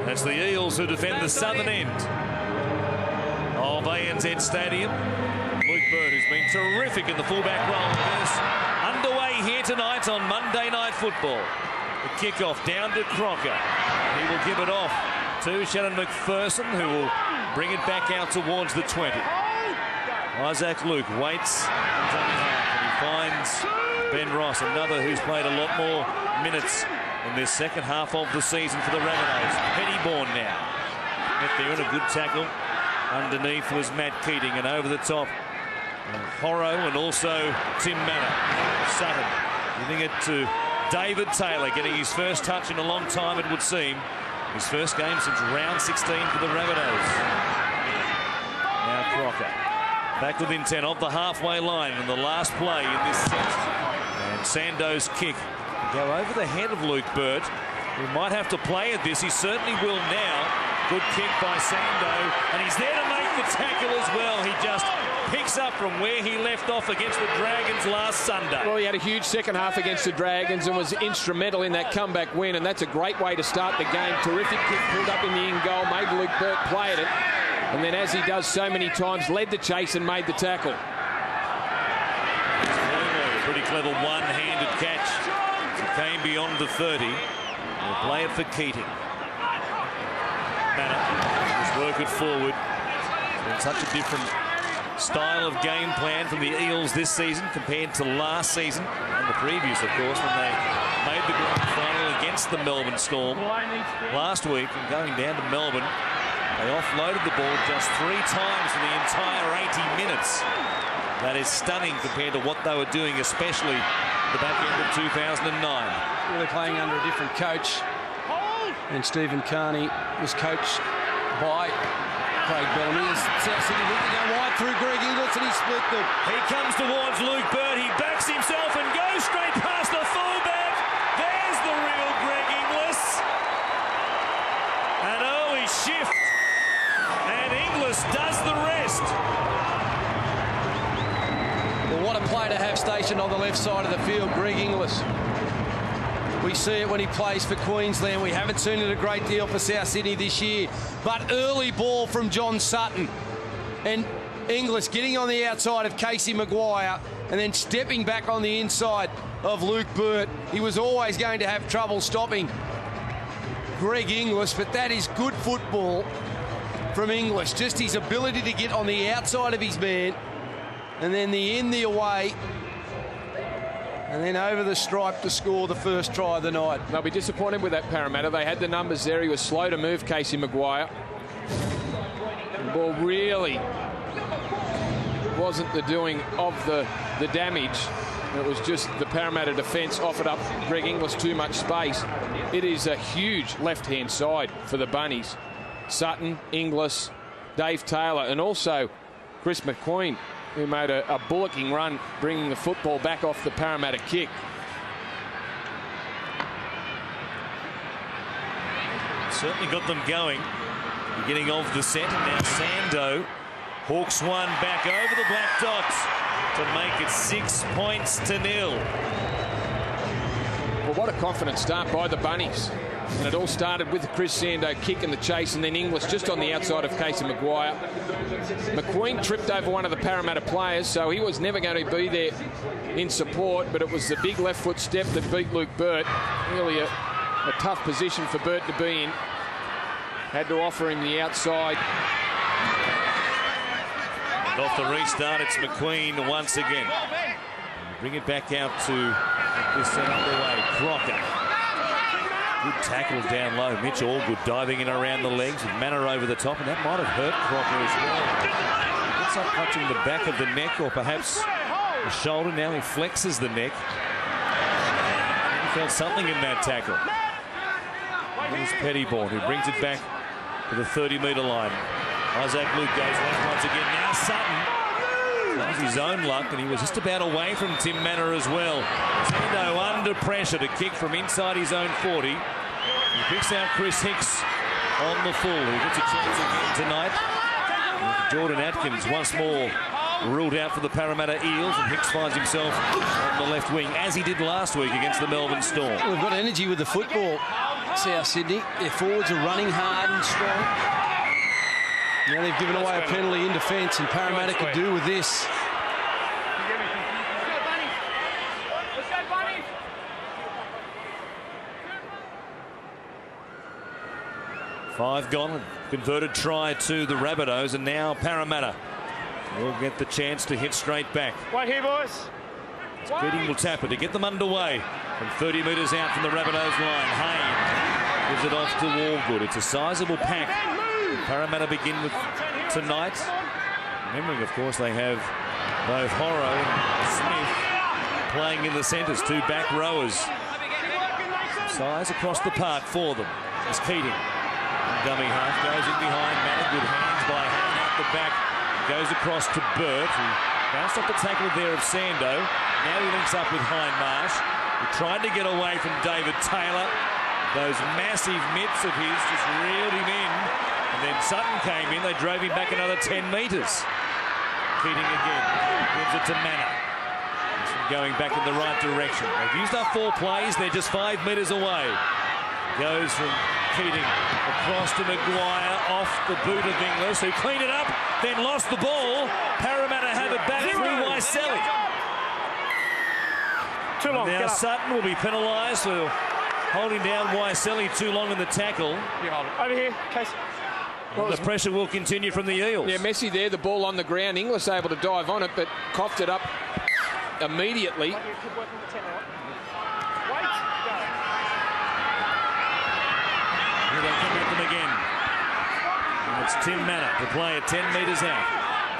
That's the Eels who defend the southern end of ANZ Stadium. Luke Bird, who's been terrific in the fullback role, is underway here tonight on Monday Night Football. The kickoff down to Crocker. He will give it off to Shannon McPherson, who will bring it back out towards the 20. Isaac Luke waits and he finds Ben Ross, another who's played a lot more minutes in this second half of the season for the Rabbitohs. Pettyborn now. Met there in a good tackle. Underneath was Matt Keating, and over the top Horrow and also Tim Manor. Sutton giving it to David Taylor, getting his first touch in a long time, it would seem. His first game since round 16 for the Rabbitohs. Now Crocker back within 10 of the halfway line in the last play in this set. And Sando's kick go over the head of Luke Bird, who might have to play at this. He certainly will now. Good kick by Sando, and he's there to make the tackle as well. He just picks up from where he left off against the Dragons last Sunday. Well, he had a huge second half against the Dragons and was instrumental in that comeback win, and that's a great way to start the game. Terrific kick pulled up in the in goal, made Luke Bird play at it, and then, as he does so many times, led the chase and made the tackle. Pretty clever one-handed catch. He came beyond the 30. We'll play it for Keating. Manor, just work it forward. It's been such a different style of game plan from the Eels this season compared to last season and the previous, of course, when they made the grand final against the Melbourne Storm last week. And going down to Melbourne, they offloaded the ball just 3 times for the entire 80 minutes. That is stunning compared to what they were doing, especially the back end of 2009. They're playing under a different coach, and Stephen Carney was coached by Craig Bellamy. South Sydney looked to go wide through Greg Inglis, and he split them. He comes towards Luke Bird. He backs himself and goes straight past the fullback. There's the real Greg Inglis. An early shift, and Inglis does the rest. Well, what a play to have stationed on the left side of the field, Greg Inglis. We see it when he plays for Queensland. We haven't seen it a great deal for South Sydney this year. But early ball from John Sutton. And Inglis getting on the outside of Casey Maguire and then stepping back on the inside of Luke Burt. He was always going to have trouble stopping Greg Inglis, but that is good football from Inglis. Just his ability to get on the outside of his man, and then the in, the away, and then over the stripe to score the first try of the night. They'll be disappointed with that, Parramatta. They had the numbers there. He was slow to move, Casey Maguire. The ball really wasn't the doing of the damage. It was just the Parramatta defence offered up Greg Inglis too much space. It is a huge left-hand side for the Bunnies. Sutton, Inglis, Dave Taylor, and also Chris McQueen, who made a bullocking run, bringing the football back off the Parramatta kick. Certainly got them going. Beginning of the set, and now Sando hooks one back over the black dots to make it 6-0. Well, what a confident start by the Bunnies. And it all started with the Chris Sando kick and the chase, and then Inglis just on the outside of Casey Maguire. McQueen tripped over one of the Parramatta players, so he was never going to be there in support, but it was the big left foot step that beat Luke Burt. Really a tough position for Burt to be in. Had to offer him the outside. And off the restart, it's McQueen once again. Bring it back out to this set underway. Crocker. Good tackle down low. Mitch Allgood diving in around the legs with Manor over the top, and that might have hurt Crocker as well. He gets up touching the back of the neck, or perhaps the shoulder. Now he flexes the neck. He felt something in that tackle. Here's Pettyborn, who brings it back to the 30-metre line. Isaac Luke goes left once again. Now Sutton. That was his own luck, and he was just about away from Tim Manor as well. Sando under pressure to kick from inside his own 40. He picks out Chris Hicks on the full. He gets a chance again tonight. Jordan Atkins once more ruled out for the Parramatta Eels, and Hicks finds himself on the left wing, as he did last week against the Melbourne Storm. We've got energy with the football. South Sydney. Their forwards are running hard and strong. Now they've given away a penalty in defence, and Parramatta could do with this. Five gone. Converted try to the Rabbitohs, and now Parramatta will get the chance to hit straight back. Wait here, boys. Keating will tap it to get them underway. From 30 metres out from the Rabbitohs line, Hayne gives it off to Allgood. It's a sizable pack. Parramatta begin with tonight. Remembering, of course, they have both Horrow and Smith playing in the centres, two back rowers. Size across the park for them. As Keating, dummy half, goes in behind Matta. Good hands by Hayne out the back. Goes across to Burt, who bounced off the tackle there of Sando. Now he links up with Hindmarsh. He tried to get away from David Taylor. Those massive mitts of his just reeled him in. And then Sutton came in. They drove him back another 10 metres. Keating again. Gives it to Manor. Going back in the right direction. They've used up 4 plays. They're just 5 metres away. Goes from Keating across to Maguire, off the boot of Inglis, who cleaned it up, then lost the ball. Parramatta have it back through Waiselli. Too long. Now Sutton will be penalised for holding down Waiselli too long in the tackle. You hold it. Over here, Case. The pressure will continue from the Eels. Yeah, Messi there, the ball on the ground. Inglis able to dive on it, but coughed it up immediately. Here they come at them again. And it's Tim Manor to play at 10 metres out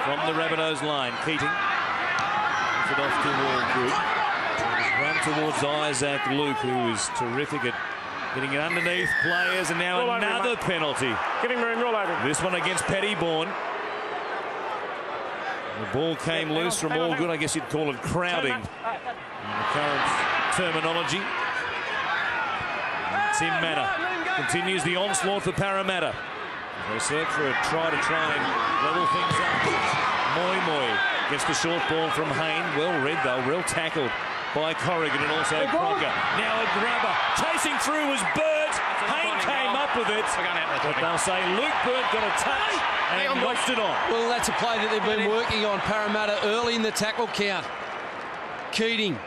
from the Rabbitohs line. Keating puts it off to Allgood. Run towards Isaac Luke, who is terrific at getting it underneath players, and now roll another penalty. Give him room, roll over. This one against Pettybourne. The ball came loose from Allgood. I guess you'd call it crowding in the current terminology. And Tim Manor continues the onslaught for Parramatta. They search for a try and level things up. Moi gets the short ball from Hayne. Well read though, real tackled by Corrigan and also Crocker. Now a grabber. Chasing through was Burt. Hayne came up with it. But they'll say Luke Burt got a touch and knocked it on. Well, that's a play that they've been working on, Parramatta, early in the tackle count. Keating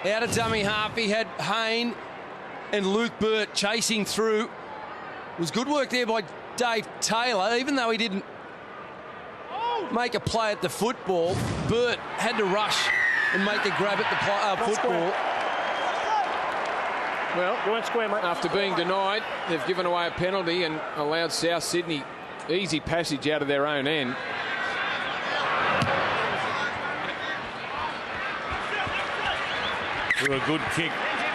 out of dummy half. He had Hayne and Luke Burt chasing through. It was good work there by Dave Taylor, even though he didn't make a play at the football. Burt had to rush and make a grab at the football. Well, you went square, mate. After being denied, they've given away a penalty and allowed South Sydney easy passage out of their own end. Through a good kick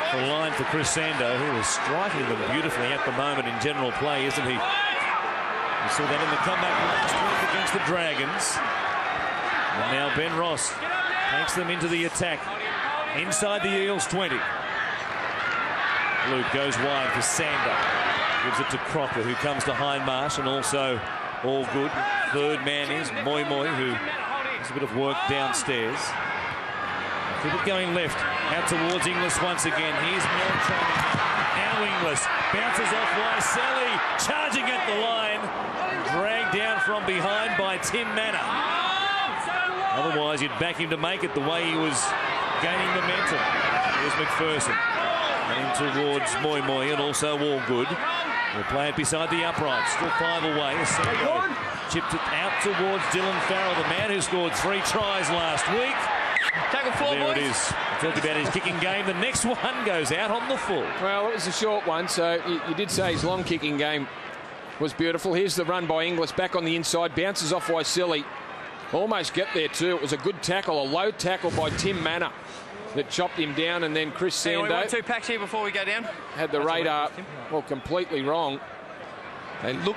for line for Chris Sando, who is striking them beautifully at the moment in general play, isn't he? We saw that in the comeback last week against the Dragons. And now Ben Ross takes them into the attack inside the Eels 20. Luke goes wide for Sander. Gives it to Crocker, who comes to Hindmarsh, and also Allgood. Third man is Moi, who has a bit of work downstairs. Keep it going left, out towards Inglis once again. Here's Meltronic. Now Inglis bounces off Waiselli, charging at the line. Dragged down from behind by Tim Manor. Otherwise, you'd back him to make it the way he was gaining momentum. Here's McPherson. Running towards Moi and also Allgood. They'll play it beside the upright. Still 5 away. Chipped it out towards Dylan Farrell, the man who scored 3 tries last week. Tackle 4, there boys. it is. We talked about his kicking game. The next one goes out on the full. Well, it was a short one, so you did say his long kicking game was beautiful. Here's the run by Inglis back on the inside. Bounces off Waiselli. Almost get there too. It was a good tackle, a low tackle by Tim Manor that chopped him down, and then Chris Sando. We want 2 packs here before we go down. Had the radar completely wrong. They look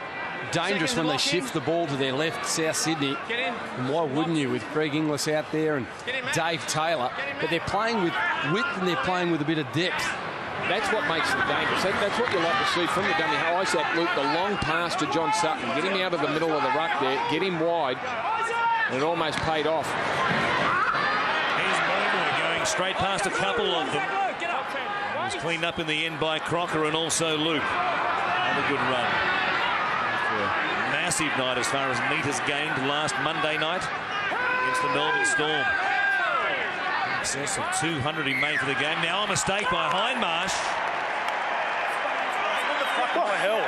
dangerous when they shift the ball to their left, South Sydney. Get in. And why wouldn't you, with Greg Inglis out there and Dave Taylor? But they're playing with width and they're playing with a bit of depth. That's what makes them dangerous. That's what you like to see from the dummy. How Isaac Luke, the long pass to John Sutton. Get him out of the middle of the ruck there. Get him wide. And it almost paid off. Here's Moi going straight past a couple of them. was cleaned up in the end by Crocker and also Luke. Another good run. After a massive night as far as metres gained last Monday night against the Melbourne Storm. In excess of 200 he made for the game. Now a mistake by Hindmarsh. What the hell?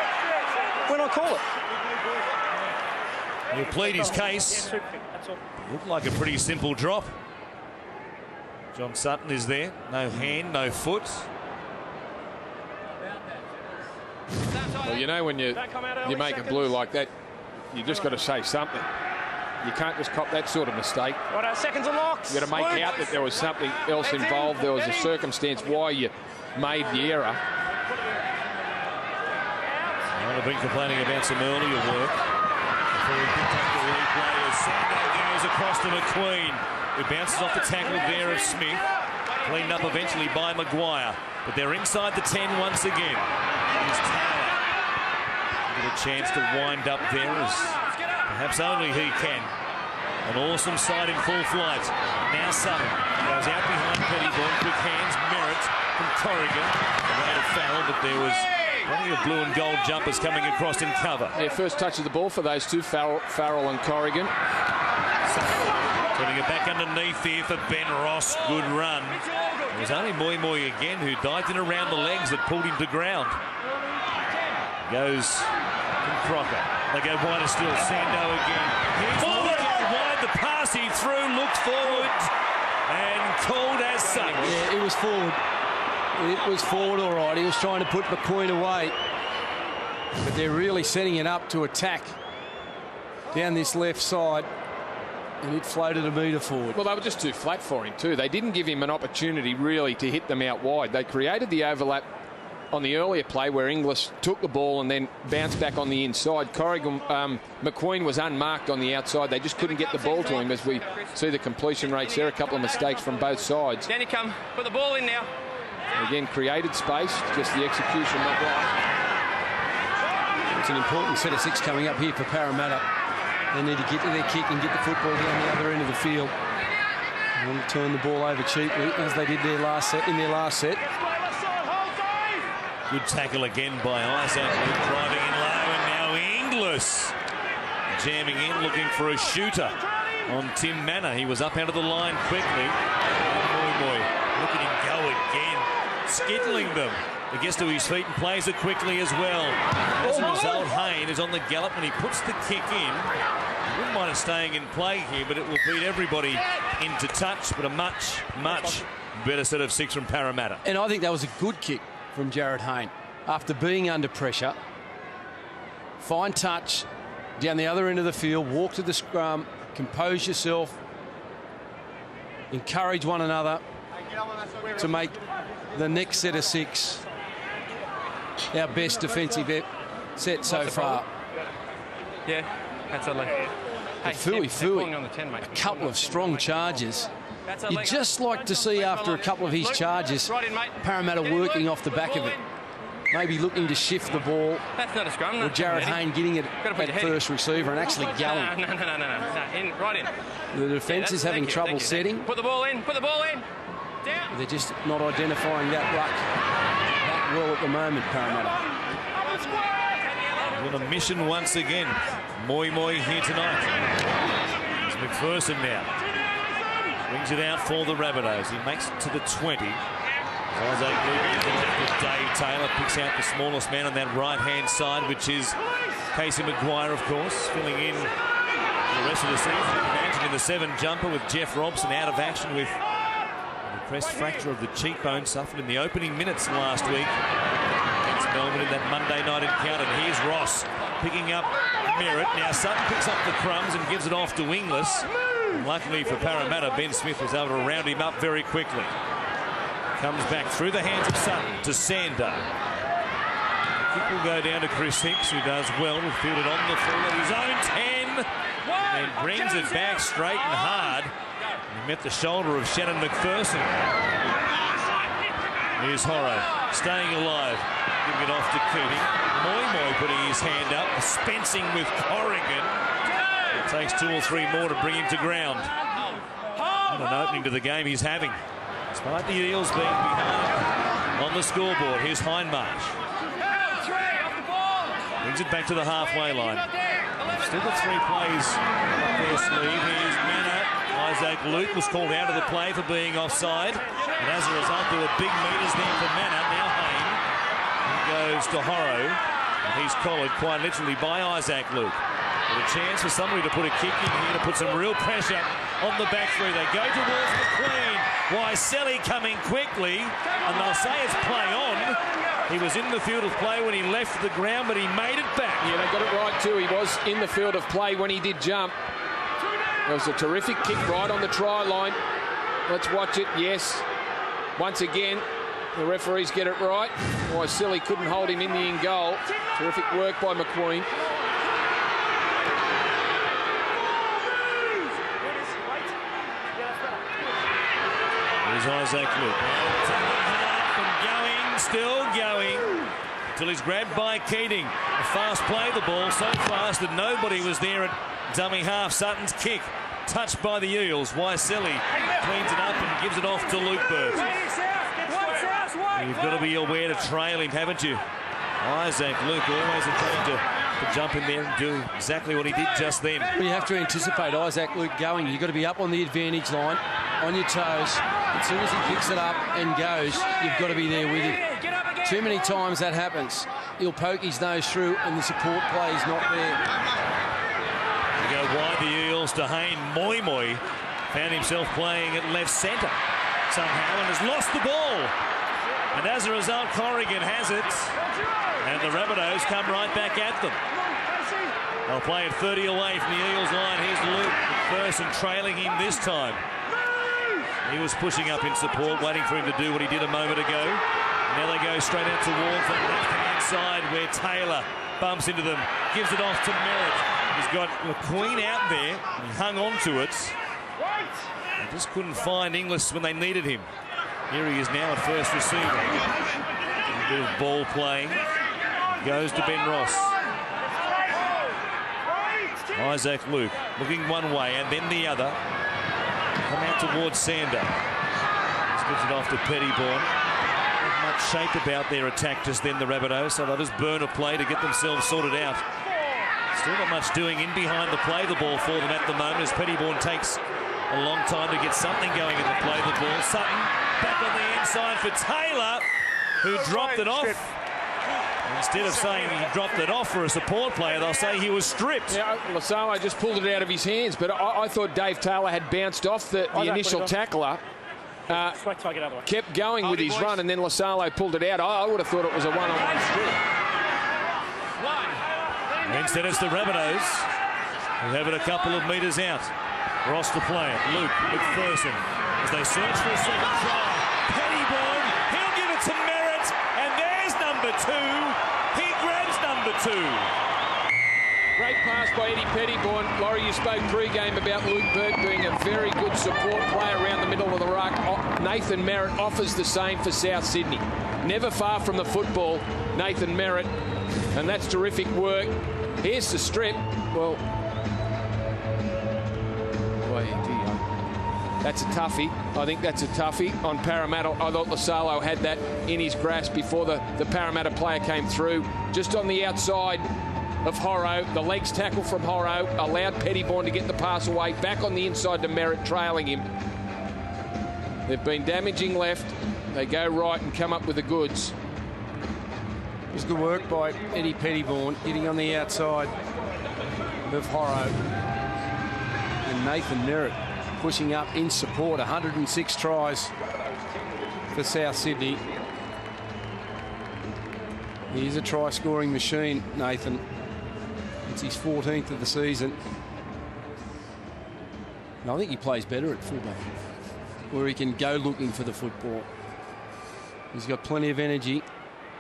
When I call it? He'll plead his case. Looked like a pretty simple drop. John Sutton is there. No hand, no foot. Well, you know, when you make a blue like that, you just got to say something. You can't just cop that sort of mistake. What, seconds and locks? You've got to make out that there was something else involved. There was a circumstance why you made the error. I've been complaining about some earlier work. Before we picked up the replay as Sando goes across to McQueen, who bounces off the tackle there of Smith. Cleaned up eventually by Maguire. But they're inside the 10 once again. Here's Tower. Get a chance to wind up there as perhaps only he can. An awesome sight in full flight. Now Sutton goes out behind Pettybourne. Quick hands, Merritt from Corrigan. Around a foul, but there was plenty of blue and gold jumpers coming across in cover. Yeah, first touch of the ball for those two, Farrell and Corrigan. Putting it back underneath here for Ben Ross. Good run. It was only Moi again who dived in around the legs that pulled him to ground. Goes from Crocker. They go wider still. Sando again. He's looking wide. The pass he threw looked forward and called as such. Yeah, it was forward. It was forward all right. He was trying to put McQueen away. But they're really setting it up to attack down this left side. And it floated a metre forward. Well, they were just too flat for him too. They didn't give him an opportunity really to hit them out wide. They created the overlap on the earlier play where Inglis took the ball and then bounced back on the inside. Corrigan, McQueen was unmarked on the outside. They just couldn't get the ball to him as we see the completion rates there. A couple of mistakes from both sides. Danny, come. Put the ball in now. Again, created space, just the execution not right. It's an important set of 6 coming up here for Parramatta. They need to get to their kick and get the football down the other end of the field. They want to turn the ball over cheaply as they did in their last set. Good tackle again by Isaac. Driving in low and now Inglis jamming in, looking for a shooter on Tim Manor. He was up out of the line quickly. Boy, look at him go again, skittling them. He gets to his feet and plays it quickly as well. As a result, Hayne is on the gallop when he puts the kick in. Wouldn't mind it staying in play here, but it will beat everybody into touch. But a much, much better set of 6 from Parramatta. And I think that was a good kick from Jared Hayne. After being under pressure, fine touch down the other end of the field, walk to the scrum, compose yourself, encourage one another to make the next set of 6 our best defensive set so far. Yeah, absolutely. Hey, Fui, on the 10, mate. a couple of strong charges. You'd just like to see after a couple of his charges Parramatta working off the back of it. Maybe looking to shift the ball. That's not a scrum. Or Jared Hayne getting it at first receiver and actually going. No. Right in. The defence is having trouble setting. Put the ball in. Put the ball in. Down. They're just not identifying that ruck that well at the moment, Parramatta. On a mission once again. Moi here tonight. It's McPherson now. Brings it out for the Rabbitohs. He makes it to the 20. Isaac with Dave Taylor picks out the smallest man on that right-hand side, which is Casey Maguire, of course, filling in the rest of the season. Imagine in the 7 jumper with Jeff Robson out of action with a depressed fracture of the cheekbone suffered in the opening minutes last week against Melbourne in that Monday night encounter. And here's Ross picking up Merritt. Now Sutton picks up the crumbs and gives it off to Inglis. And luckily for Parramatta, Ben Smith was able to round him up very quickly. Comes back through the hands of Sutton to Sando. Kick will go down to Chris Hicks, who does well to field it on the full at his own 10. And brings it back straight and hard. He met the shoulder of Shannon McPherson. Here's Horro staying alive. Giving it off to Keating. Moi putting his hand up. Dispensing with Corrigan. It takes 2 or 3 more to bring him to ground. What an opening to the game he's having. Despite the Eels being behind. on the scoreboard. Here's Hindmarsh. Brings it back to the halfway line. Still got 3 plays up their sleeve. Here's Manor. Isaac Luke was called out of the play for being offside. And as a result, there were big meters there for Manor. Now Hayne goes to Horrow. And he's collared quite literally by Isaac Luke. With a chance for somebody to put a kick in here to put some real pressure on the back three. They go towards McQueen. Waiselli coming quickly. And they'll say it's play on. He was in the field of play when he left the ground, but he made it back. Yeah, they got it right too. He was in the field of play when he did jump. It was a terrific kick right on the try line. Let's watch it. Yes. Once again, the referees get it right. Waiselli couldn't hold him in the in goal. Terrific work by McQueen. Here's Isaac Luke. Still going until he's grabbed by Keating. A fast play, the ball so fast that nobody was there at dummy half. Sutton's kick touched by the Eels. Waiselli cleans it up and gives it off to Luke Burt. You've got to be aware to trail him, haven't you? Isaac Luke always intending to jump in there and do exactly what he did just then. You have to anticipate Isaac Luke going. You've got to be up on the advantage line, on your toes. As soon as he picks it up and goes, you've got to be there with him. Too many times that happens. He'll poke his nose through and the support play is not there. They go wide the Eels to Hayne. Moi found himself playing at left centre somehow and has lost the ball. And as a result, Corrigan has it. And the Rabbitohs come right back at them. They'll play it 30 away from the Eels line. Here's Luke McPherson trailing him this time. He was pushing up in support, waiting for him to do what he did a moment ago. Now they go straight out towards the left-hand side where Taylor bumps into them, gives it off to Merritt. He's got McQueen out there. He hung on to it. They just couldn't find Inglis when they needed him. Here he is now at first receiver. A bit of ball playing. Goes to Ben Ross. Isaac Luke looking one way and then the other. Come out towards Sander. Gives it off to Pettybourne. Not much shape about their attack just then, the Rabbitohs, so they'll just burn a play to get themselves sorted out. Still not much doing in behind the play the ball for them at the moment as Pettybourne takes a long time to get something going in the play the ball. Sutton back on the inside for Taylor, who dropped it off. Instead of saying he dropped it off for a support player, they'll say he was stripped. Yeah, Lasalo just pulled it out of his hands, but I thought Dave Taylor had bounced off the initial tackler. Kept going with his run, and then Lasalo pulled it out. I would have thought it was a one-on-one strip. Instead, it's the Rabbitohs who have it a couple of metres out. Ross to play it. Luke McPherson as they search for a second try. Pettybourne, he'll give it to Merritt, and there's number 2. He grabs number 2. Great pass by Eddie Pettybourne. Laurie, you spoke pre-game about Luke Burt being a very good support player around the middle of the ruck. Nathan Merritt offers the same for South Sydney. Never far from the football, Nathan Merritt, and that's terrific work. Here's the strip. Well, that's a toughie. I think that's a toughie on Parramatta. I thought Lasalo had that in his grasp before the Parramatta player came through. Just on the outside of Horrow. The legs tackle from Horrow allowed Pettybourne to get the pass away. Back on the inside to Merritt, trailing him. They've been damaging left. They go right and come up with the goods. It was good work by Eddie Pettybourne, getting on the outside of Horrow. And Nathan Merritt pushing up in support. 106 tries for South Sydney. He's a try-scoring machine, Nathan. It's his 14th of the season. And I think he plays better at fullback, where he can go looking for the football. He's got plenty of energy,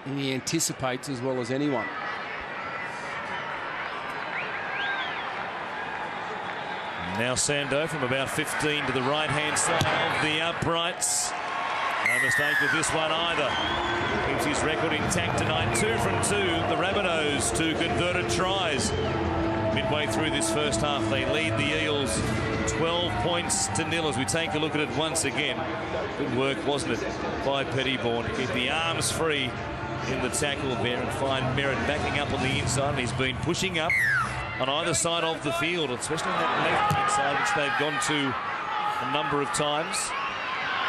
and he anticipates as well as anyone. Now Sando from about 15 to the right-hand side of the uprights. No mistake with this one either. Keeps his record intact tonight. 2 from 2. The Rabbitohs, 2 converted tries. Midway through this first half, they lead the Eels 12 points to nil as we take a look at it once again. Good work, wasn't it, by Pettybourne to keep the arms free in the tackle there and find Merritt backing up on the inside. And he's been pushing up on either side of the field, especially on that left-hand side, which they've gone to a number of times.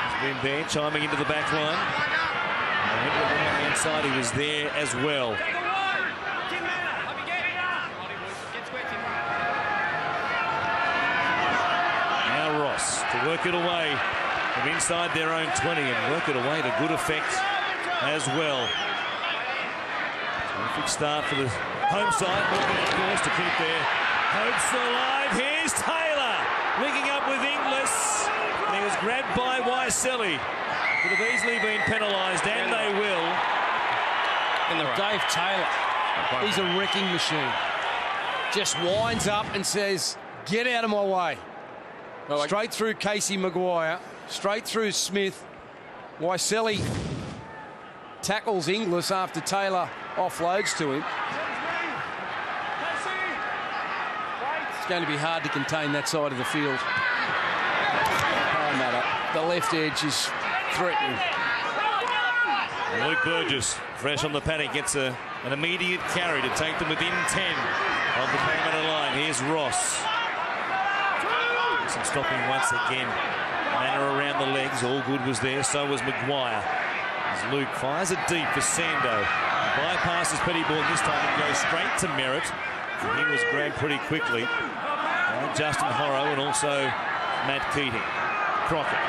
He's been there, chiming into the back line. And on the right-hand side, he was there as well. Now Ross to work it away from inside their own 20 and work it away to good effect as well. Terrific start for the home side, looking of course to keep their hopes alive. Here's Taylor linking up with Inglis, and he was grabbed by Waiselli. Could have easily been penalised, and they will. And Dave Taylor, he's a wrecking machine. Just winds up and says, "Get out of my way." Well, straight through Casey Maguire, straight through Smith. Waiselli tackles Inglis after Taylor offloads to him. It's going to be hard to contain that side of the field. Parramatta, the left edge is threatening. And Luke Burgess, fresh on the paddock, gets an immediate carry to take them within 10 of the Parramatta line. Here's Ross. Some stopping once again. Manner around the legs, all good was there. So was Maguire. As Luke fires it deep for Sando. Bypasses Pettybourne this time and goes straight to Merritt. And he was grabbed pretty quickly by Justin Horrow and also Matt Keating. Crockett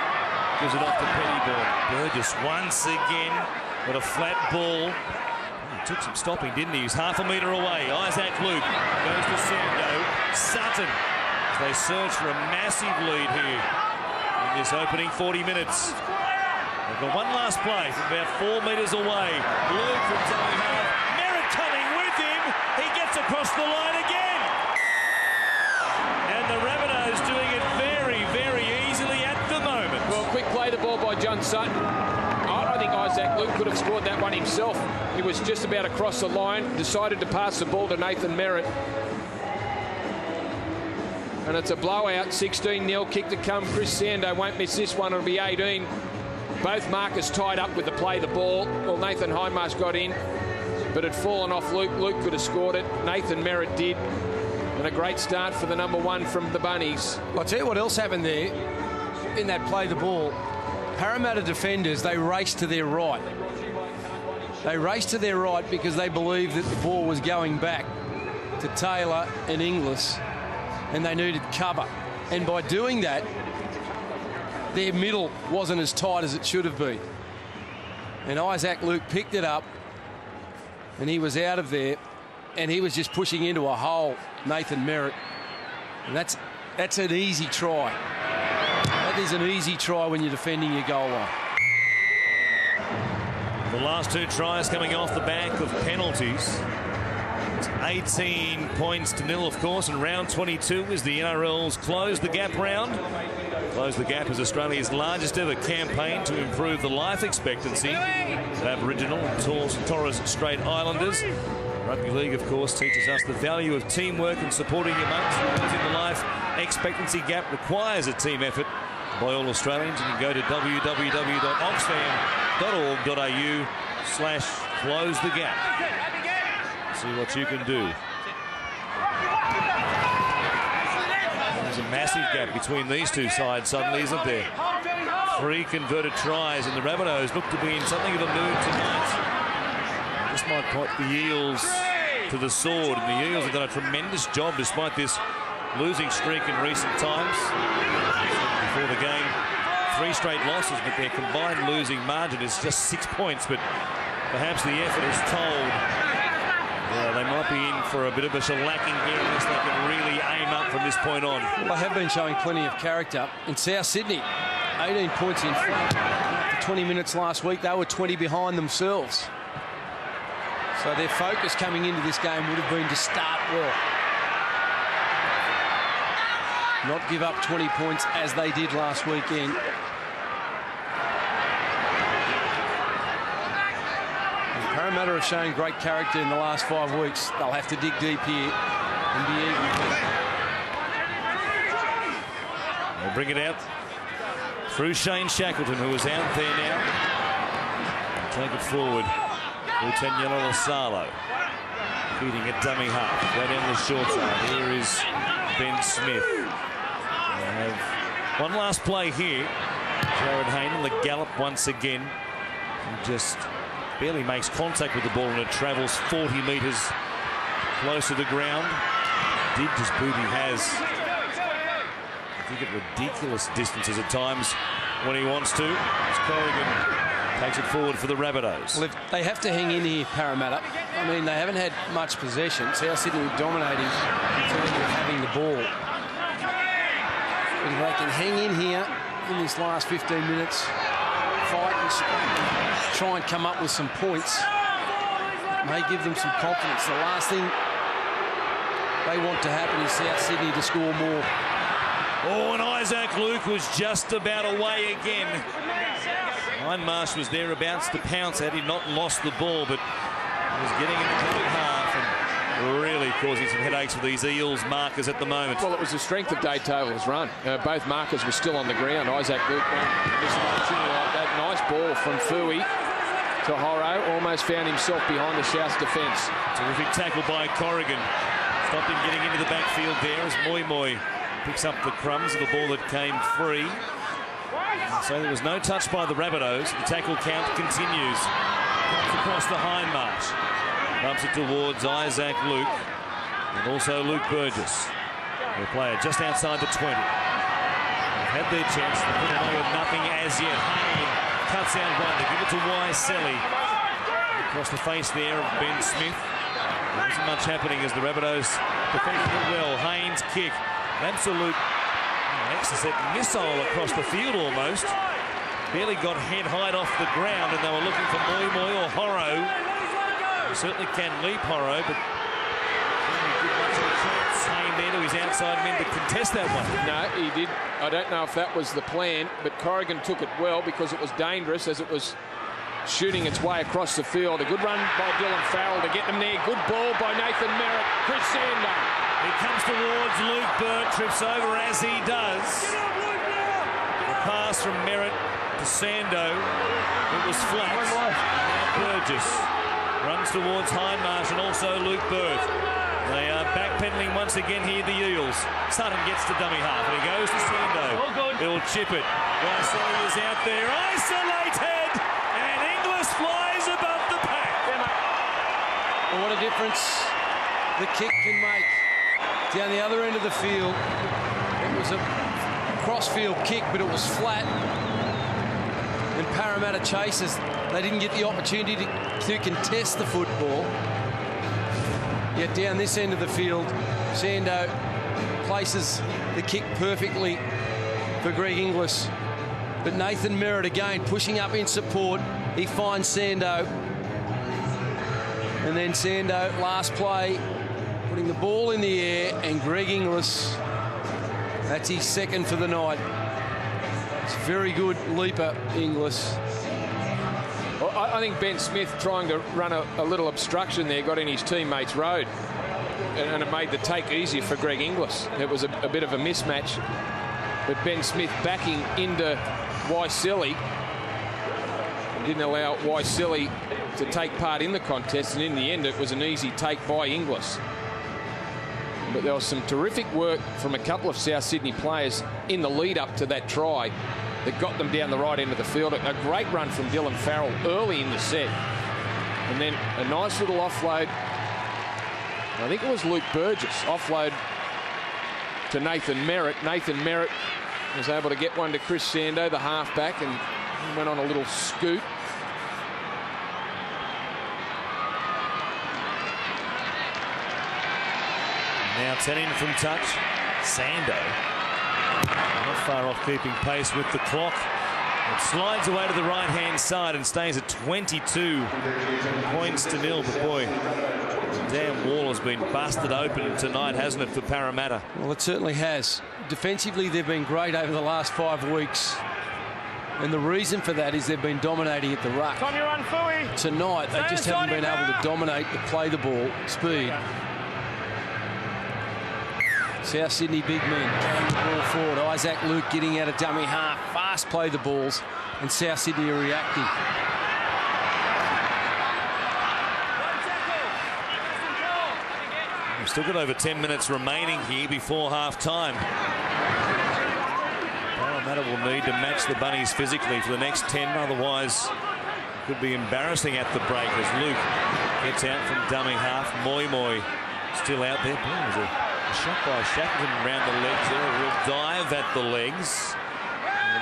gives it off to Pettybourne. Burgess once again with a flat ball. He took some stopping, didn't he? He's half a metre away. Isaac Luke goes to Sando. Sutton. They search for a massive lead here in this opening 40 minutes. They've got one last play from about 4 metres away. Luke from Daley half. Merritt coming with him. He gets across the line again. And the Rabbitohs doing it very, very easily at the moment. Well, quick play the ball by John Sutton. I think Isaac Luke could have scored that one himself. He was just about across the line, decided to pass the ball to Nathan Merritt. And it's a blowout, 16-0, kick to come. Chris Sando won't miss this one, it'll be 18. Both markers tied up with the play the ball. Well, Nathan Highmarsh got in, but had fallen off Luke. Luke could have scored it. Nathan Merritt did. And a great start for the number one from the Bunnies. I'll tell you what else happened there in that play the ball. Parramatta defenders, they raced to their right. They raced to their right because they believed that the ball was going back to Taylor and Inglis, and they needed cover. And by doing that, their middle wasn't as tight as it should have been. And Isaac Luke picked it up, and he was out of there, and he was just pushing into a hole, Nathan Merritt. And that's an easy try. That is an easy try when you're defending your goal line. The last two tries coming off the back of penalties. It's 18 points to nil, of course, and round 22 is the NRL's Close the Gap round. Close the Gap is Australia's largest ever campaign to improve the life expectancy of Aboriginal and Torres Strait Islanders. Rugby League, of course, teaches us the value of teamwork and supporting your mates. Closing the life expectancy gap requires a team effort by all Australians. You can go to www.oxfam.org.au/close-the-gap. See what you can do. There's a massive gap between these two sides suddenly, isn't there? 3 converted tries, and the Rabbitohs look to be in something of a mood tonight. This might put the Eels to the sword, and the Eels have done a tremendous job despite this losing streak in recent times. Before the game, 3 straight losses, but their combined losing margin is just 6 points. But perhaps the effort is told. Yeah, they might be in for a bit of a shellacking here unless they can really aim up from this point on. Well, they have been showing plenty of character. In South Sydney, 18 points in front. After 20 minutes last week, they were 20 behind themselves. So their focus coming into this game would have been to start well. Not give up 20 points as they did last weekend. And Parramatta have shown great character in the last 5 weeks. They'll have to dig deep here and be even. They'll bring it out through Shane Shackleton, who is out there now. Take it forward. Taniela Lasalo feeding a dummy half. Go down the short side. Here is Ben Smith. They have one last play here. Jared Hayden, the gallop once again. He just barely makes contact with the ball and it travels 40 metres close to the ground. Indeed, just Booty has, I think, at ridiculous distances at times when he wants to. As Corrigan takes it forward for the Rabbitohs. Well, they have to hang in here, Parramatta. I mean, they haven't had much possession. South Sydney dominating in terms of having the ball. But if they can hang in here in this last 15 minutes, fight and try and come up with some points, it may give them some confidence. The last thing they want to happen is South Sydney to score more. Oh, and Isaac Luke was just about away again. Hindmarsh was thereabouts to pounce had he not lost the ball, but he was getting into the half and really causing some headaches for these Eels markers at the moment. Well, it was the strength of Dave Taylor's run. Both markers were still on the ground. Isaac Luke missed an opportunity like that. Nice ball from Fui to Horro. Almost found himself behind the South defence. Terrific tackle by Corrigan. Stopped him getting into the backfield there as Moi picks up the crumbs of the ball that came free. So there was no touch by the Rabbitohs. The tackle count continues. Comes across the Hindmarsh. Bumps it towards Isaac Luke. And also Luke Burgess. The player just outside the 20. They've had their chance. They put away with nothing as yet. Hayden cuts out one to give it to Waiselli. Across the face there of Ben Smith. There wasn't much happening as the Rabbitohs defended it well. Haynes' kick. An absolute exocet missile across the field almost. Barely got head height off the ground, and they were looking for Moi or Horro. He certainly can leap Horro, but didn't give much of a chance. Hayne there to his outside men to contest that one. No, he did. I don't know if that was the plan, but Corrigan took it well because it was dangerous as it was shooting its way across the field. A good run by Dylan Farrell to get them there. Good ball by Nathan Merritt. Chris Sando. He comes towards Luke Burt, trips over as he does. The pass from Merritt to Sando. It was flat. Now Burgess runs towards Hindmarsh and also Luke Burt. They are backpedaling once again here, the Eels. Sutton gets to dummy half and he goes to Sando. He'll chip it. Waiselli is out there, isolated, and Inglis flies above the pack. Well, what a difference the kick can make. Down the other end of the field, it was a cross-field kick, but it was flat. And Parramatta chasers, they didn't get the opportunity to contest the football. Yet down this end of the field, Sando places the kick perfectly for Greg Inglis. But Nathan Merritt again pushing up in support. He finds Sando. And then Sando, last play, putting the ball in the air, and Greg Inglis, that's his second for the night. It's very good leaper, Inglis. Well, I think Ben Smith trying to run a little obstruction there got in his teammate's road, and it made the take easier for Greg Inglis. It was a bit of a mismatch, but Ben Smith backing into Waiselli didn't allow Waiselli to take part in the contest, and in the end it was an easy take by Inglis. But there was some terrific work from a couple of South Sydney players in the lead up to that try that got them down the right end of the field. A great run from Dylan Farrell early in the set. And then a nice little offload. I think it was Luke Burgess. Offload to Nathan Merritt. Nathan Merritt was able to get one to Chris Sando, the halfback, and he went on a little scoot. Now 10 in from touch. Sando not far off keeping pace with the clock. It slides away to the right-hand side and stays at 22 points to nil. But boy, the damn wall has been busted open tonight, hasn't it, for Parramatta? Well, it certainly has. Defensively, they've been great over the last 5 weeks. And the reason for that is they've been dominating at the ruck. Tonight, they just haven't been able to dominate, to play the ball, speed. South Sydney big men carrying the ball forward. Isaac Luke getting out of dummy half. Fast play the balls, and South Sydney are reacting. We've still got over 10 minutes remaining here before half-time. Parramatta will need to match the Bunnies physically for the next 10, otherwise it could be embarrassing at the break as Luke gets out from dummy half. Moi still out there. Boy, there's a shot by Shackleton around the legs there. A real dive at the legs.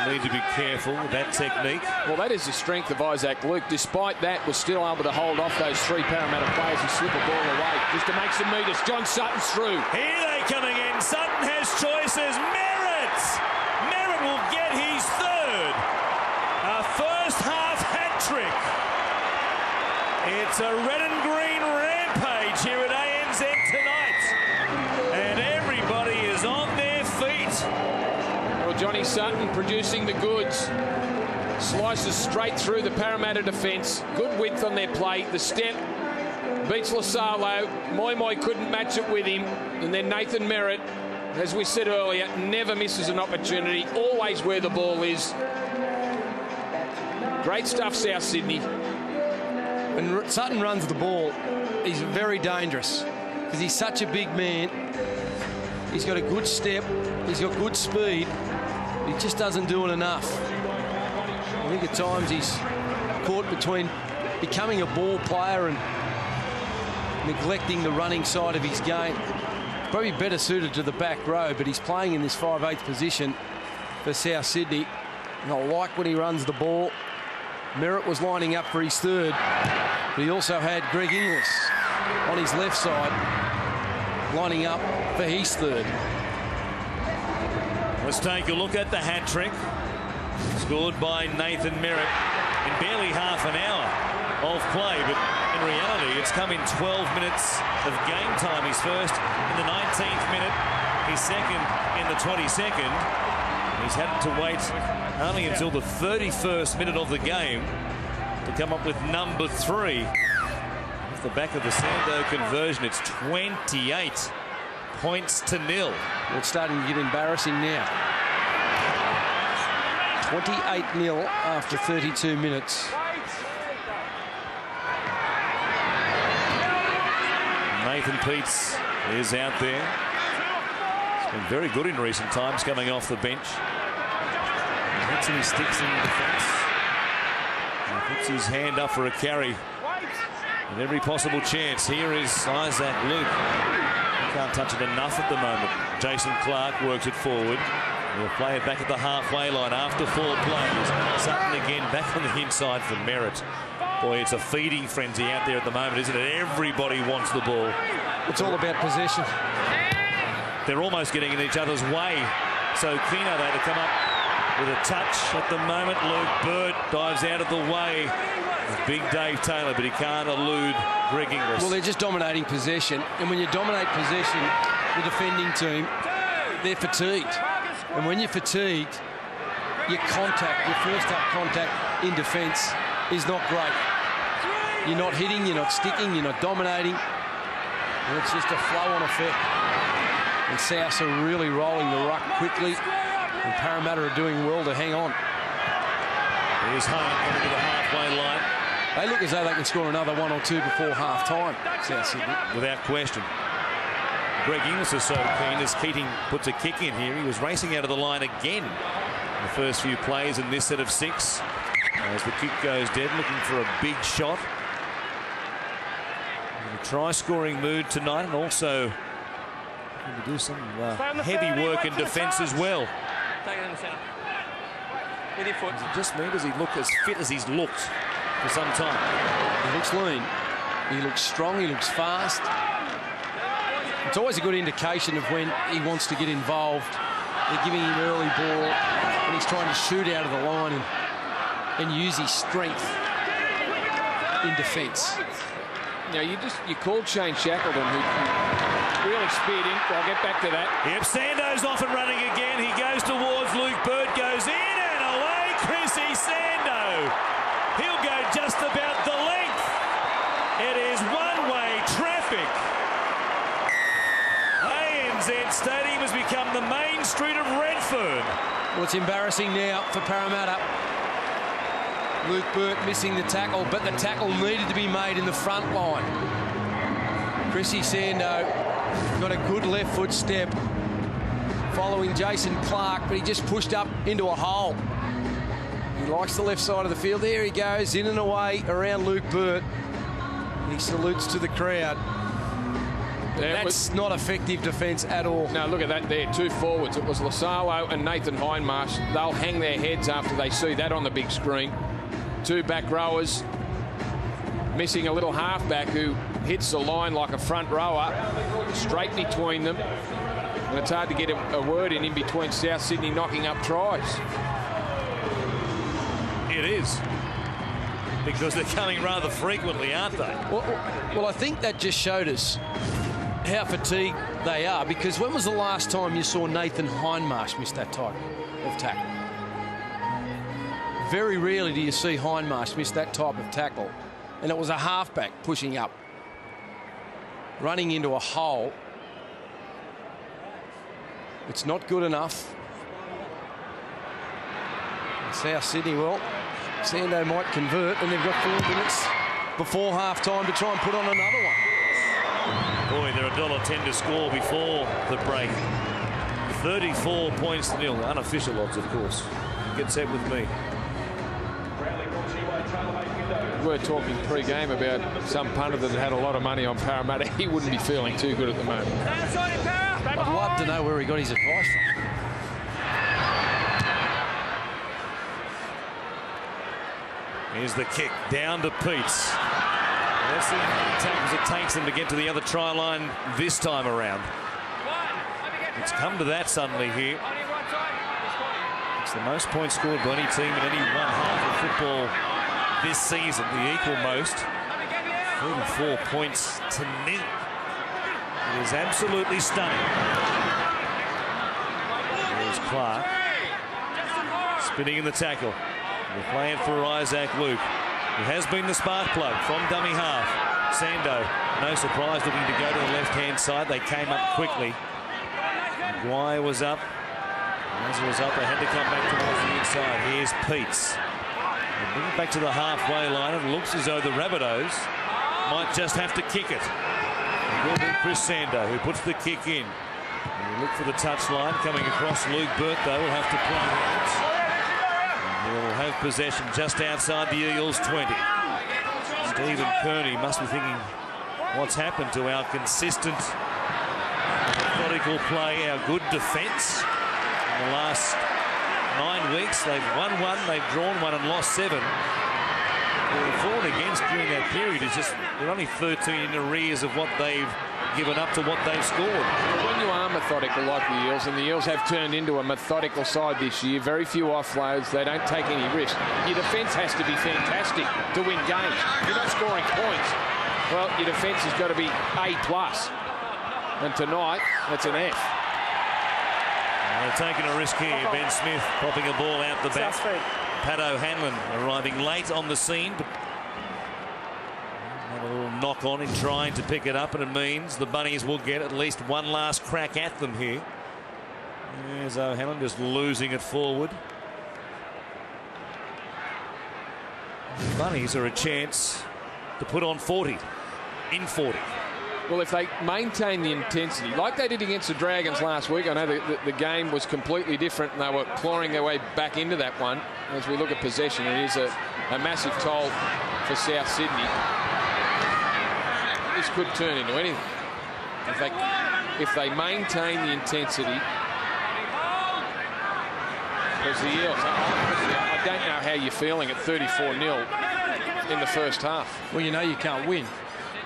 We'll need to be careful with that technique. Well, that is the strength of Isaac Luke. Despite that, was still able to hold off those three Parramatta players and slip a ball away just to make some metres. John Sutton's through. Here they coming in. Sutton has choices. Merritt will get his third. A first half hat trick. It's a red and green rampage here at ANZ tonight. And everybody is on their feet. Well, Johnny Sutton producing the goods. Slices straight through the Parramatta defence. Good width on their play. The step beats Lasalo. Moi couldn't match it with him. And then Nathan Merritt, as we said earlier, never misses an opportunity. Always where the ball is. Great stuff, South Sydney. When Sutton runs the ball, he's very dangerous because he's such a big man. He's got a good step. He's got good speed. He just doesn't do it enough. I think at times he's caught between becoming a ball player and neglecting the running side of his game. Probably better suited to the back row, but he's playing in this 5/8 position for South Sydney. And I like when he runs the ball. Merritt was lining up for his third, but he also had Greg Inglis on his left side lining up for his third. Let's take a look at the hat trick scored by Nathan Merritt in barely half an hour of play, but in reality it's come in 12 minutes of game time. He's first in the 19th minute, he's second in the 22nd. He's had to wait only until the 31st minute of the game to come up with number 3. Off the back of the Sando conversion, it's 28 points to nil. Well, it's starting to get embarrassing now. 28-0 after 32 minutes. Nathan Peets is out there. He's been very good in recent times coming off the bench. Hits him, he sticks in defence. He puts his hand up for a carry. And every possible chance. Here is Isaac Luke. He can't touch it enough at the moment. Jason Clark works it forward. He'll play it back at the halfway line after 4 plays. Sutton again back on the inside for Merritt. Boy, it's a feeding frenzy out there at the moment, isn't it? Everybody wants the ball. It's all about possession. They're almost getting in each other's way. So keen are they to come up with a touch at the moment. Luke Bird dives out of the way. Big Dave Taylor, but he can't elude Greg Inglis. Well, they're just dominating possession. And when you dominate possession, the defending team, they're fatigued. And when you're fatigued, your contact, your first up contact in defence is not great. You're not hitting, you're not sticking, you're not dominating. And it's just a flow-on effect. And South are really rolling the ruck quickly. And Parramatta are doing well to hang on. Here's Hunt coming to the halfway line. They look as though they can score another 1 or 2 before half-time, South Sydney. Without question. Greg Inglis is so keen as Keating puts a kick in here. He was racing out of the line again in the first few plays in this set of 6. As the kick goes dead, looking for a big shot. In a try-scoring mood tonight, and also going to do some heavy work in defence as well. Take it in the centre. With your foot. Does it just mean does he look as fit as he's looked for some time? He looks lean. He looks strong. He looks fast. It's always a good indication of when he wants to get involved. They're giving him early ball, and he's trying to shoot out of the line and use his strength in defence. Now, you called Shane Shackleton, who really speared in. I'll get back to that. Yep, Sando's off and running again. He goes towards Luke Bird, goes in and away. Chrissy Sando. He'll go just about the length. It is one-way traffic. ANZ ANZ Stadium has become the main street of Redfern. Well, it's embarrassing now for Parramatta. Luke Burt missing the tackle, but the tackle needed to be made in the front line. Chrissy Sando got a good left foot step following Jason Clark, but he just pushed up into a hole. He likes the left side of the field. There he goes, in and away around Luke Burt. He salutes to the crowd. That's not effective defence at all. No, look at that there. Two forwards. It was Lasalo and Nathan Hindmarsh. They'll hang their heads after they see that on the big screen. Two back rowers missing a little halfback who hits the line like a front rower. Straight between them. And it's hard to get a word in between South Sydney knocking up tries. It is. Because they're coming rather frequently, aren't they? Well, I think that just showed us how fatigued they are, because when was the last time you saw Nathan Hindmarsh miss that type of tackle? Very rarely do you see Hindmarsh miss that type of tackle. And it was a halfback pushing up, running into a hole. It's not good enough. And South Sydney, well, Sando might convert, and they've got 4 minutes before half-time to try and put on another one. Boy, they're $1.10 to score before the break. 34 points to nil. Unofficial odds, of course. Get set with me. We were talking pre-game about some punter that had a lot of money on Parramatta. He wouldn't be feeling too good at the moment. I'd love to know where he got his advice from. Here's the kick down to Peets. Let's see how many tackles it takes them to get to the other try line this time around. It's come to that suddenly here. It's the most points scored by any team in any one half of football this season, the equal most. 34 points to nil. It is absolutely stunning. There's Clark. Spinning in the tackle. We're playing for Isaac Luke, who has been the spark plug from dummy half. Sando, no surprise, looking to go to the left-hand side. They came up quickly. Maguire was up. As a result, they had to come back towards the inside. Here's Peets. They bring it back to the halfway line. It looks as though the Rabbitohs might just have to kick it. It will be Chris Sando who puts the kick in. And we look for the touchline coming across. Luke Burt, though, will have to play it out. We'll have possession just outside the Eels 20. Stephen Kearney must be thinking, what's happened to our consistent, methodical play, our good defence? In the last 9 weeks, they've won 1, they've drawn 1 and lost 7. They've fought against during that period. It's just they're only 13 in arrears of what they've given up to what they've scored. When you are methodical like the Eels, and the Eels have turned into a methodical side this year, very few offloads, they don't take any risk. Your defence has to be fantastic to win games. You're not scoring points. Well, your defence has got to be A+. And tonight, it's an F. They're taking a risk here. Ben Smith popping a ball out the back. Pat O'Hanlon arriving late on the scene. Had a little knock on in trying to pick it up, and it means the Bunnies will get at least one last crack at them here. There's O'Hanlon just losing it forward. The Bunnies are a chance to put on 40 in 40. Well, if they maintain the intensity, like they did against the Dragons last week, I know the game was completely different and they were clawing their way back into that one. As we look at possession, it is a massive toll for South Sydney. This could turn into anything. If they maintain the intensity, because the Eels, I don't know how you're feeling at 34-0 in the first half. Well, you know you can't win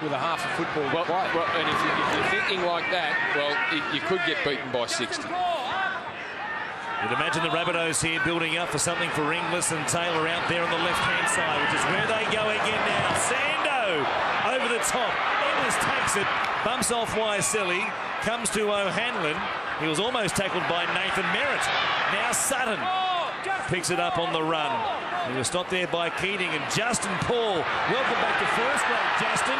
with a half a football play. Well, and if you're thinking like that, well, you could get beaten by 60. You'd imagine the Rabbitohs here building up for something for Inglis and Taylor out there on the left-hand side, which is where they go again now. Sando over the top. Inglis takes it, bumps off Waiselli, comes to O'Hanlon. He was almost tackled by Nathan Merritt. Now Sutton picks it up on the run. He was stopped there by Keating and Justin Paul. Welcome back to first grade, Justin.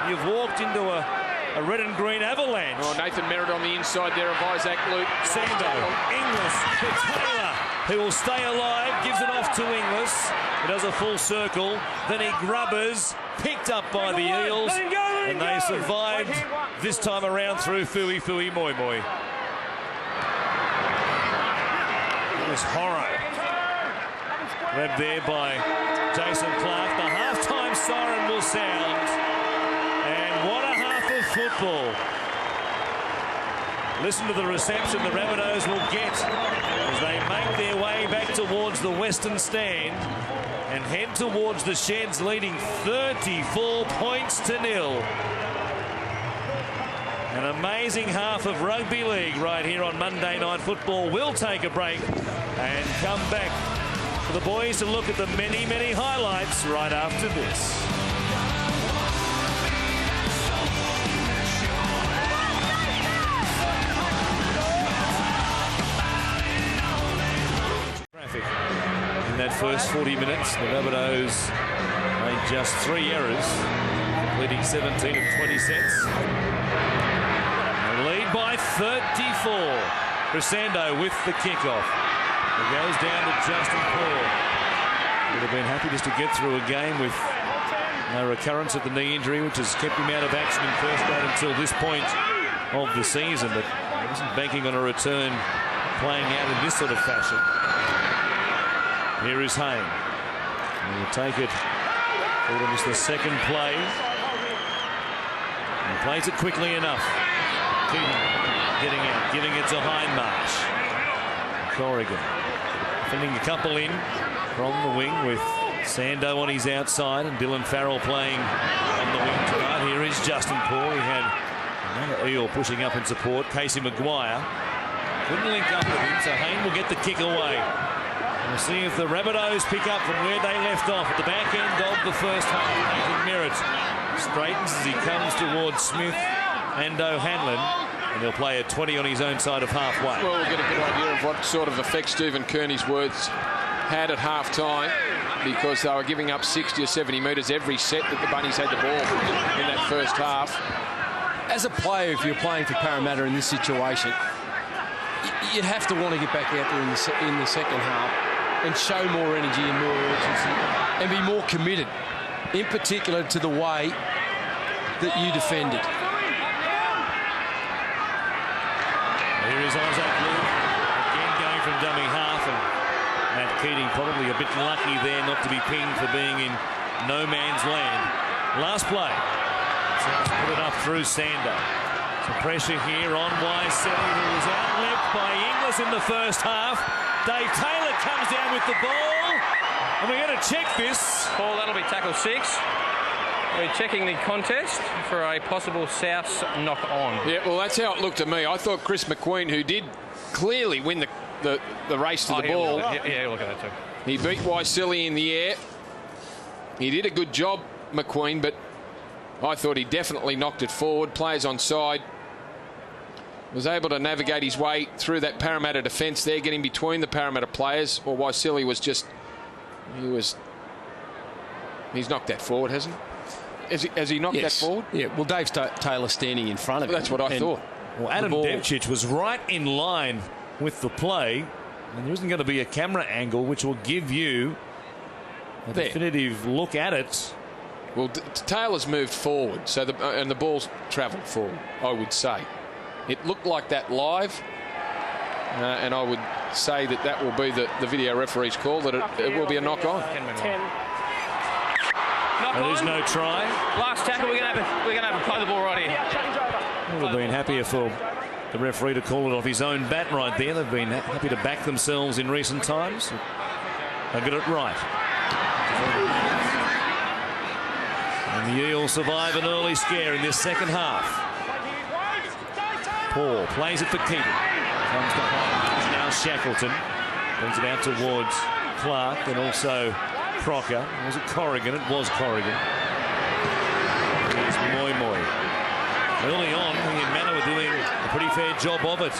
You've walked into a a red and green avalanche. Oh, Nathan Merritt on the inside there of Isaac Luke. Sando, Inglis to Taylor, who will stay alive, gives it off to Inglis. He does a full circle, then he grubbers, picked up by the Eels, and they survived this time around through Fui Moi Moi. It was horror. Grabbed there by Jason Clark. The halftime siren will sound. And what a half of football. Listen to the reception the Rabbitohs will get as they make their way back towards the western stand and head towards the sheds, leading 34 points to 0. An amazing half of rugby league right here on Monday Night Football. We'll take a break and come back for the boys to look at the many, many highlights right after this. Traffic in that first 40 minutes. The Rabbitohs made just 3 errors, leading 17 of 20 sets. They lead by 34. Crescendo with the kickoff. It goes down to Justin Paul. Would have been happy just to get through a game with no recurrence of the knee injury, which has kept him out of action in first grade until this point of the season. But he wasn't banking on a return playing out in this sort of fashion. Here is Hayne. And he'll take it forward on the second play. And plays it quickly enough. Keating getting out, giving it to Hindmarsh. Corrigan filling a couple in from the wing with Sando on his outside and Dylan Farrell playing on the wing tonight. Here is Justin Paul. He had another Eel pushing up in support. Casey Maguire couldn't link up with him, so Hayne will get the kick away. We'll see if the Rabbitohs pick up from where they left off at the back end of the first half. Nathan Merritt straightens as he comes towards Smith and O'Hanlon. And he'll play a 20 on his own side of halfway. Well, we'll get a good idea of what sort of effect Stephen Kearney's words had at half-time, because they were giving up 60 or 70 metres every set that the Bunnies had the ball in that first half. As a player, if you're playing for Parramatta in this situation, you'd have to want to get back out there in the second half and show more energy and more urgency and be more committed, in particular to the way that you defended. Here is Isaac Luke, again going from dummy half, and Matt Keating probably a bit lucky there not to be pinged for being in no man's land. Last play. South put it up through Sando. Some pressure here on Waiseli, who was outleapt by Inglis in the first half. Dave Taylor comes down with the ball, and we're going to check this. Paul, that'll be tackle 6. We're checking the contest for a possible Souths knock on. Yeah, well, that's how it looked to me. I thought Chris McQueen, who did clearly win the race to the ball. Yeah, look at that too. He beat Waiseli in the air. He did a good job, McQueen, but I thought he definitely knocked it forward. Players on side. Was able to navigate his way through that Parramatta defence there, getting between the Parramatta players. Or Waiseli was just... He's knocked that forward, hasn't he? Has he knocked that forward? Yeah, well, Dave Taylor standing in front of him. That's what I thought. Well, Adam Devcich was right in line with the play, and there isn't going to be a camera angle which will give you a definitive look at it. Well, Taylor's moved forward, so and the ball's travelled forward, I would say. It looked like that live, and I would say that will be the video referee's call, that it will be a knock on. 10. There is no try. Last tackle, we're going to have to play the ball right here. Would have been happier for the referee to call it off his own bat right there. They've been happy to back themselves in recent times. They got it right. And the Eels survive an early scare in this second half. Paul plays it for Keating. Comes behind now Shackleton. Brings it out towards Clark and also Crocker. Was it Corrigan? It was Corrigan. Here's Moi Moi. Early on, he and Manor were doing a pretty fair job of it.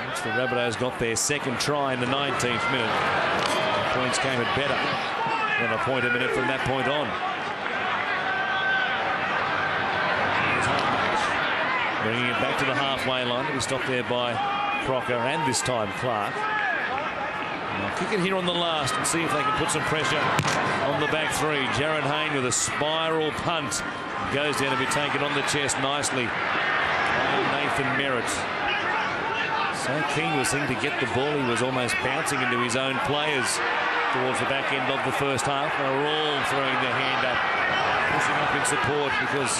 Once the Rabbitohs got their second try in the 19th minute, the points came at better than a point a minute from that point on. Bringing it back to the halfway line. To be stopped there by Crocker and this time Clark. Now kick it here on the last and see if they can put some pressure on the back three. Jared Hayne with a spiral punt. Goes down to be taken on the chest nicely by Nathan Merritt. So keen was he to get the ball. He was almost bouncing into his own players towards the back end of the first half. They were all throwing their hand up, pushing up in support because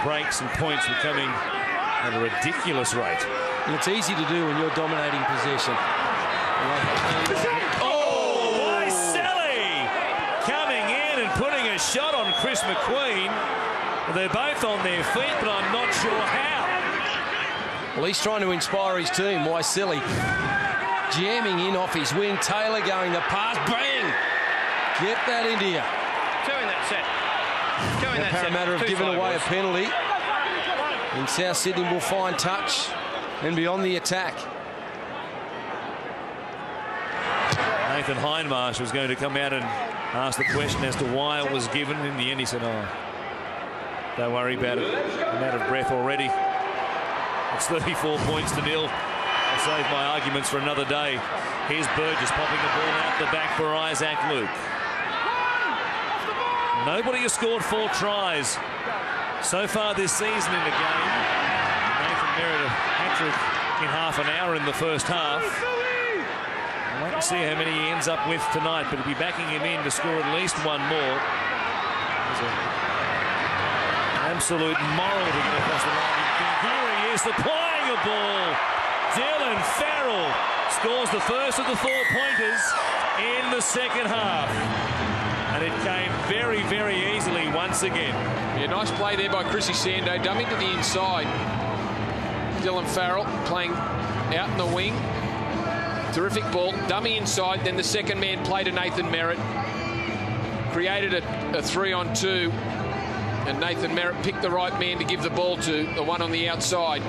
breaks and points were coming at a ridiculous rate. And it's easy to do when you're dominating possession. Oh, Sally coming in and putting a shot on Chris McQueen. They're both on their feet, but I'm not sure how. Well, he's trying to inspire his team. Why silly? Jamming in off his wing. Taylor going the pass. Bang! Get that into you. Two in that set. Two in that Parramatta set. have given away a penalty. And South Sydney will find touch and be on the attack. Nathan Hindmarsh was going to come out and ask the question as to why it was given. In the end, he said, "Oh, don't worry about it. I'm out of breath already." It's 34 points to nil. I'll save my arguments for another day. Here's Burgess popping the ball out the back for Isaac Luke. Nobody has scored 4 tries so far this season in the game. Nathan Merritt a hat-trick in half an hour in the first half. I'd like to see how many he ends up with tonight, but he'll be backing him in to score at least one more. There's an absolute moral to get across the line. Here he is, supplying a ball. Dylan Farrell scores the first of the 4 pointers in the second half. And it came very, very easily once again. Yeah, nice play there by Chrissy Sando. Dummy to the inside. Dylan Farrell playing out in the wing. Terrific ball. Dummy inside. Then the second man play to Nathan Merritt. Created a 3-on-2. And Nathan Merritt picked the right man to give the ball to, the one on the outside.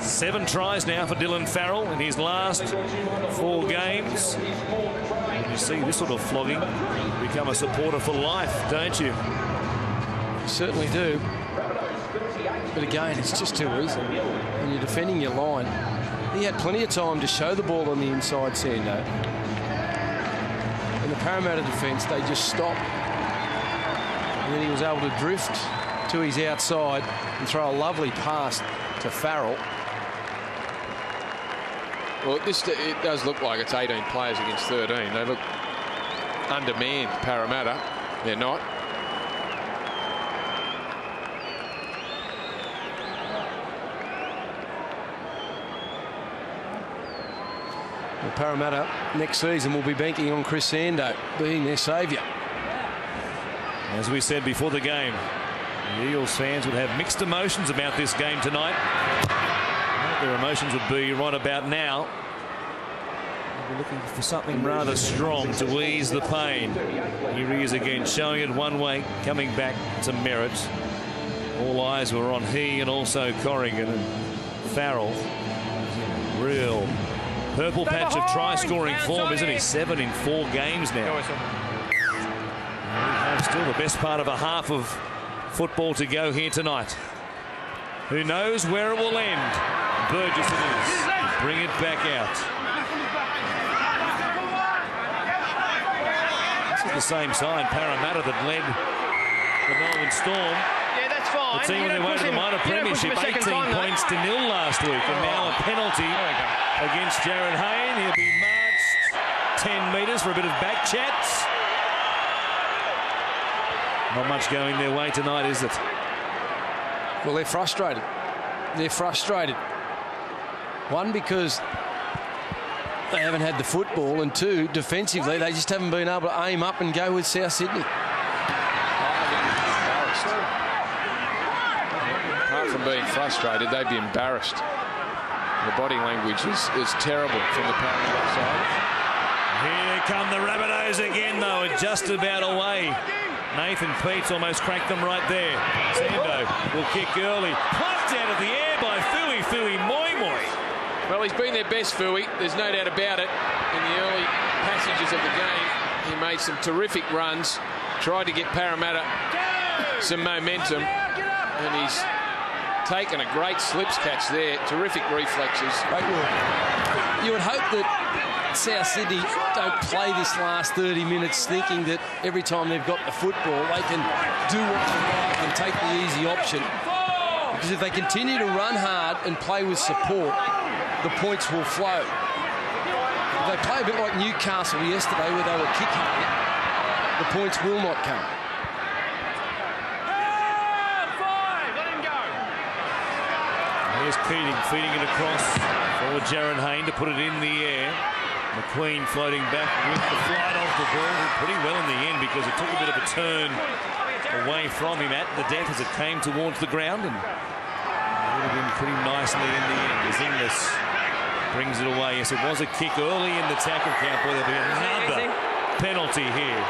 7 tries now for Dylan Farrell in his last 4 games. And you see this sort of flogging, become a supporter for life, don't you? You certainly do. But again, it's just too easy. When you're defending your line, he had plenty of time to show the ball on the inside, Sando. In the Parramatta defence, they just stopped. And then he was able to drift to his outside and throw a lovely pass to Farrell. Well, it does look like it's 18 players against 13. They look undermanned, Parramatta. They're not. Well, Parramatta next season will be banking on Chris Sando being their saviour. As we said before the game, the Eels fans would have mixed emotions about this game tonight. Their emotions would be right about now. They're looking for something rather strong to ease the pain. Here he is again, showing it one way, coming back to Merritt. All eyes were on he and also Corrigan and Farrell. Real purple patch of try-scoring form, isn't he? 7 in 4 games now. We have still the best part of a half of football to go here tonight. Who knows where it will end? Burgess it is. Bring it back out. This is the same side, Parramatta, that led the Melbourne Storm. Yeah, that's fine. The team on their way to the minor premiership, 18 points to nil last week, and now a penalty against Jared Hayne. He'll be marched 10 metres for a bit of back chats. Not much going their way tonight, is it? Well, they're frustrated. They're frustrated. One, because they haven't had the football, and 2, defensively, they just haven't been able to aim up and go with South Sydney. Apart from being frustrated, they'd be embarrassed. The body language is terrible from the Parramatta side. Here come the Rabbitohs again, though, just about away. Nathan Peets almost cracked them right there. Sando will kick early. Plucked out of the air by Fui Moi Moi. Well, he's been their best, Fui. There's no doubt about it. In the early passages of the game, he made some terrific runs. Tried to get Parramatta some momentum, and he's taken a great slips catch there. Terrific reflexes. You would hope that South Sydney don't play this last 30 minutes thinking that every time they've got the football they can do what they like and take the easy option. Because if they continue to run hard and play with support, the points will flow. If they play a bit like Newcastle yesterday where they were kicking it, the points will not come. Here's Keating feeding it across for Jaron Hayne to put it in the air. McQueen floating back with the flight off the ball. Did pretty well in the end because it took a bit of a turn away from him at the death as it came towards the ground, and it would have been pretty nicely in the end as Inglis brings it away. Yes, it was a kick early in the tackle count. Boy, there'll be another penalty here.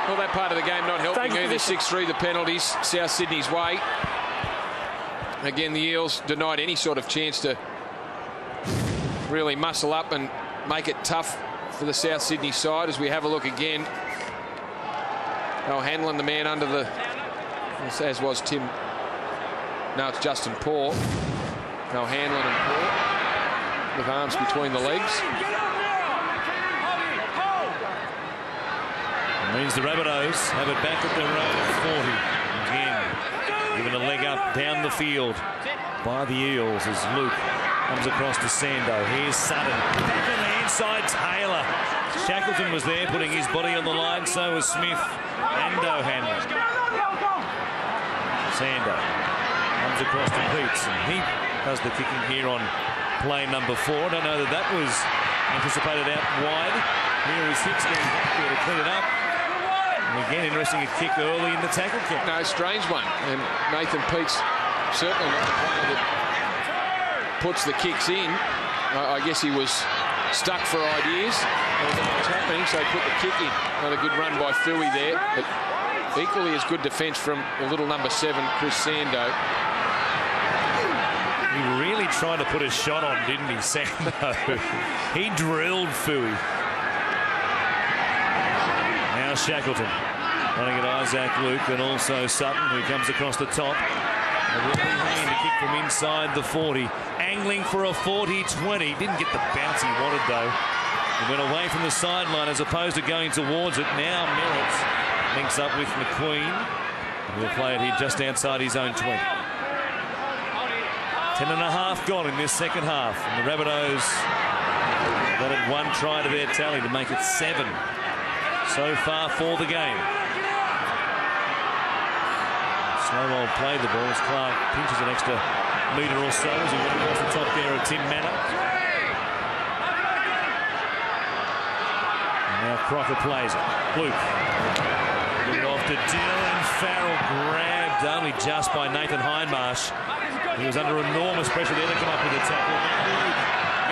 Well, that part of the game not helping either. 6-3 the penalties South Sydney's way. Again, the Eels denied any sort of chance to really muscle up and make it tough for the South Sydney side. As we have a look again, O'Hanlon, the man under the, as was Tim, now it's Justin Paul. O'Hanlon and Paul with arms between the legs. It means the Rabbitohs have it back at their own 40. Again, given a leg up down the field by the Eels as Luke comes across to Sando. Here's Sutton. Back on the inside, Taylor. Shackleton was there putting his body on the line, so was Smith and O'Hanlon. Sando comes across to Peets, and he does the kicking here on play number 4. I don't know that that was anticipated out wide. Here is Hicks getting back there to clean it up. And again, interesting, a kick early in the tackle kick. No, strange one. And Nathan Peets certainly not the player that puts the kicks in. I guess he was stuck for ideas. What's happening, so he put the kick in. Another good run by Fui there. But equally as good defence from the little number 7, Chris Sando. He really tried to put a shot on, didn't he, Sando? He drilled Fui. Now Shackleton running at Isaac Luke and also Sutton, who comes across the top. A to kick from inside the 40. Angling for a 40-20. Didn't get the bounce he wanted, though. He went away from the sideline as opposed to going towards it. Now Merritt links up with McQueen. He'll play it here just outside his own 20. 10.5 gone in this second half. And the Rabbitohs added 1 try to their tally to make it 7 so far for the game. Slow old play the ball as Clark pinches an extra metre or so as he went across the top there of Tim Manor. And now Crocker plays it. Luke. Give it off to Dylan Farrell, grabbed only just by Nathan Hindmarsh. He was under enormous pressure there to come up with a tackle. Luke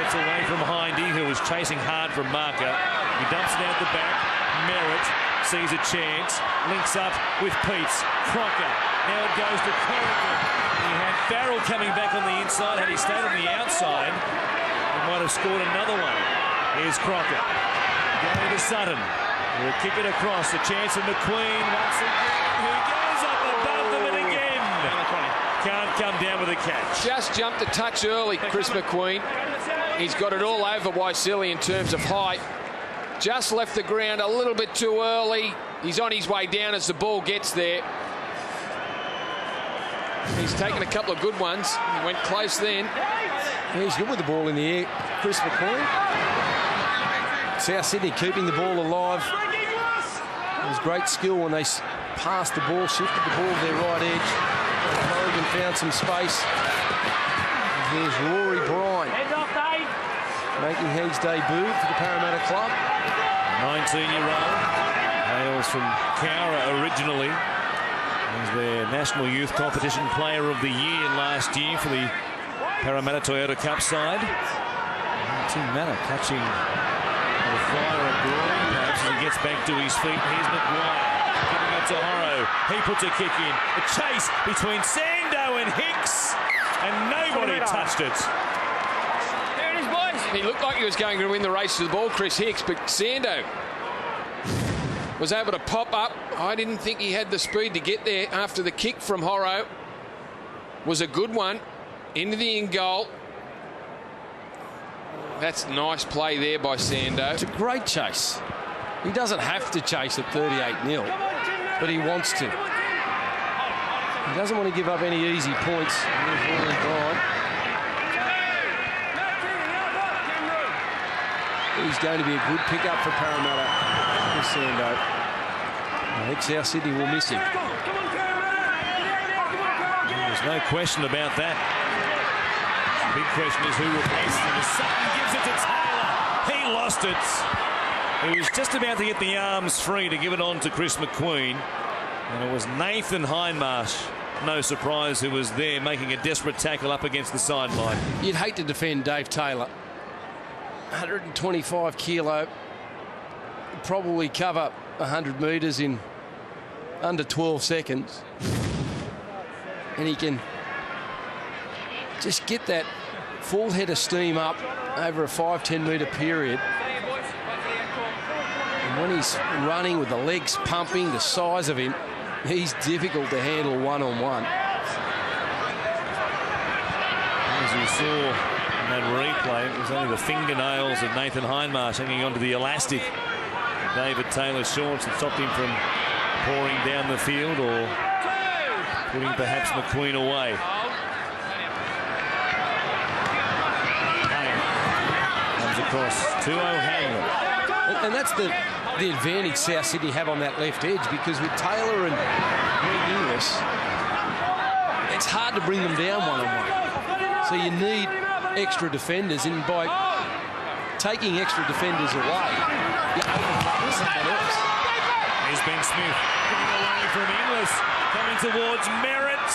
gets away from Hindy, who was chasing hard from Marker. He dumps it out the back. Merritt sees a chance, links up with Peets. Crocker. Now it goes to Corrigan. He had Farrell coming back on the inside. Had he stayed on the outside, he might have scored another one. Here's Crocker. Going to Sutton. He'll kick it across. A chance of McQueen once again. He goes up above them and again. Can't come down with a catch. Just jumped a touch early, Chris McQueen. He's got it all over Waisili in terms of height. Just left the ground a little bit too early. He's on his way down as the ball gets there. He's taken a couple of good ones. He went close then. He's good with the ball in the air, Chris McQueen. South Sydney keeping the ball alive. It was great skill when they passed the ball, shifted the ball to their right edge. Corrigan found some space. And here's Laurie Bryan making his debut for the Parramatta club. 19-year-old. Hails from Cowra originally. He's their National Youth Competition Player of the Year last year for the Parramatta Toyota Cup side. Tim Manor catching the fire at Green, perhaps as he gets back to his feet. Here's McGuire giving it to Horrow. He puts a kick in. A chase between Sando and Hicks, and nobody touched it. There it is, boys. He looked like he was going to win the race to the ball, Chris Hicks, but Sando was able to pop up. I didn't think he had the speed to get there after the kick from Horro. Was a good one into the in goal. That's nice play there by Sando. It's a great chase. He doesn't have to chase at 38-0, but he wants to. He doesn't want to give up any easy points. He's going to be a good pickup for Parramatta. Sando. I think South Sydney will miss him. There's no question about that. The big question is who replaces him. As Sutton gives it to Taylor. He lost it. He was just about to get the arms free to give it on to Chris McQueen. And it was Nathan Hindmarsh, no surprise, who was there making a desperate tackle up against the sideline. You'd hate to defend Dave Taylor. 125 kilo. Probably cover 100 metres in under 12 seconds. And he can just get that full head of steam up over a 5-10 metre period. And when he's running with the legs pumping, the size of him, he's difficult to handle one-on-one. As you saw in that replay, it was only the fingernails of Nathan Hindmarsh hanging onto the elastic of David Taylor's shorts that stopped him from pouring down the field or putting perhaps McQueen away. Comes across to O'Hanlon. And that's the advantage South Sydney have on that left edge, because with Taylor and Greg Inglis, it's hard to bring them down one-on-one. So you need extra defenders, and by taking extra defenders away, you open up to someone else. Here's Ben Smith getting away from Inglis, coming towards Merritt.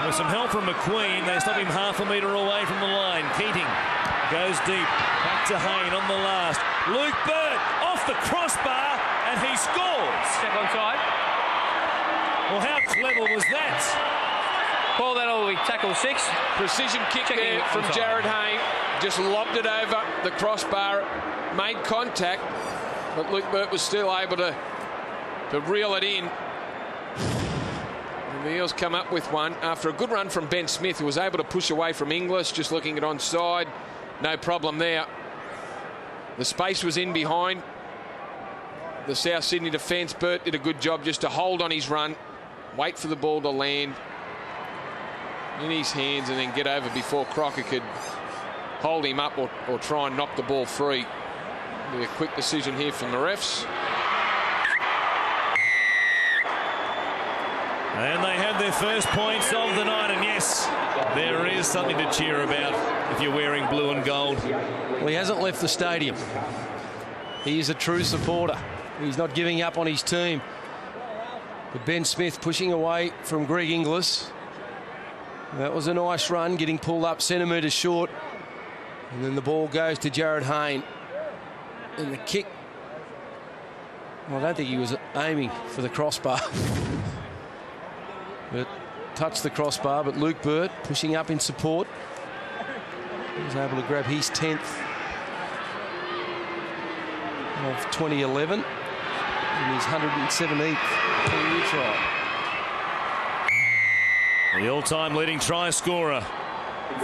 With some help from McQueen, they stop him half a metre away from the line. Keating goes deep, back to Hayne on the last. Luke Bird off the crossbar, and he scores. Step onside. Well, how clever was that? Ball that'll be tackle 6. Precision kick there from onside. Jared Hayne. Just lobbed it over the crossbar, made contact, but Luke Burt was still able to reel it in. And the Eels come up with one after a good run from Ben Smith, who was able to push away from Inglis, just looking at onside. No problem there. The space was in behind the South Sydney defence. Burt did a good job just to hold on his run, wait for the ball to land in his hands, and then get over before Crocker could hold him up or try and knock the ball free. Be a quick decision here from the refs. And they had their first points of the night, and yes, there is something to cheer about if you're wearing blue and gold. Well, he hasn't left the stadium. He is a true supporter. He's not giving up on his team. But Ben Smith pushing away from Greg Inglis. That was a nice run, getting pulled up centimetres short. And then the ball goes to Jared Hayne. And the kick, well, I don't think he was aiming for the crossbar. But touched the crossbar, but Luke Burt pushing up in support. He was able to grab his 10th of 2011 and his 117th career try. The all-time leading try scorer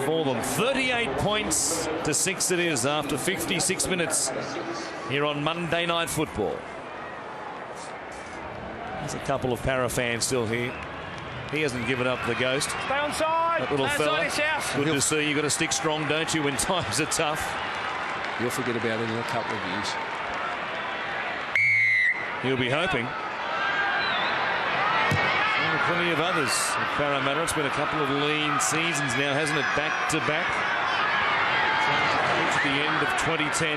for them. 38 points to 6 it is after 56 minutes here on Monday Night Football. There's a couple of Para fans still here. He hasn't given up the ghost. Stay on side. That little fella. South. Good to see. You've got to stick strong, don't you, when times are tough. You'll forget about it in a couple of years. He'll be hoping. And plenty of others at Parramatta. It's been a couple of lean seasons now, hasn't it? Back to back. At the end of 2010.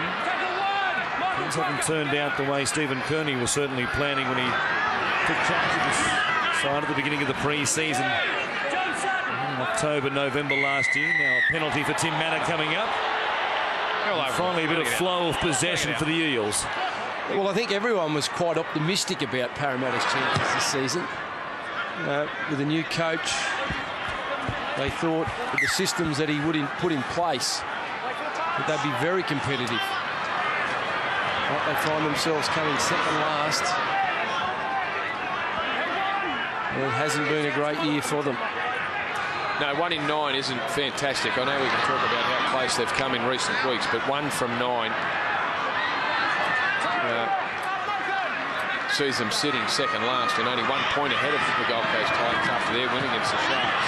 Things haven't turned out the way Stephen Kearney was certainly planning when he took charge of this side at the beginning of the pre-season. In October, November last year. Now a penalty for Tim Manor coming up. And finally a bit of flow of possession for the Eels. Well, I think everyone was quite optimistic about Parramatta's chances this season. With a new coach, they thought with the systems that he would put in place that they'd be very competitive. But they find themselves coming second last. And it hasn't been a great year for them. No, 1 in 9 isn't fantastic. I know we can talk about how close they've come in recent weeks, but 1 from 9 sees them sitting second last and only 1 point ahead of the Gold Coast Titans after their win against the Sharks.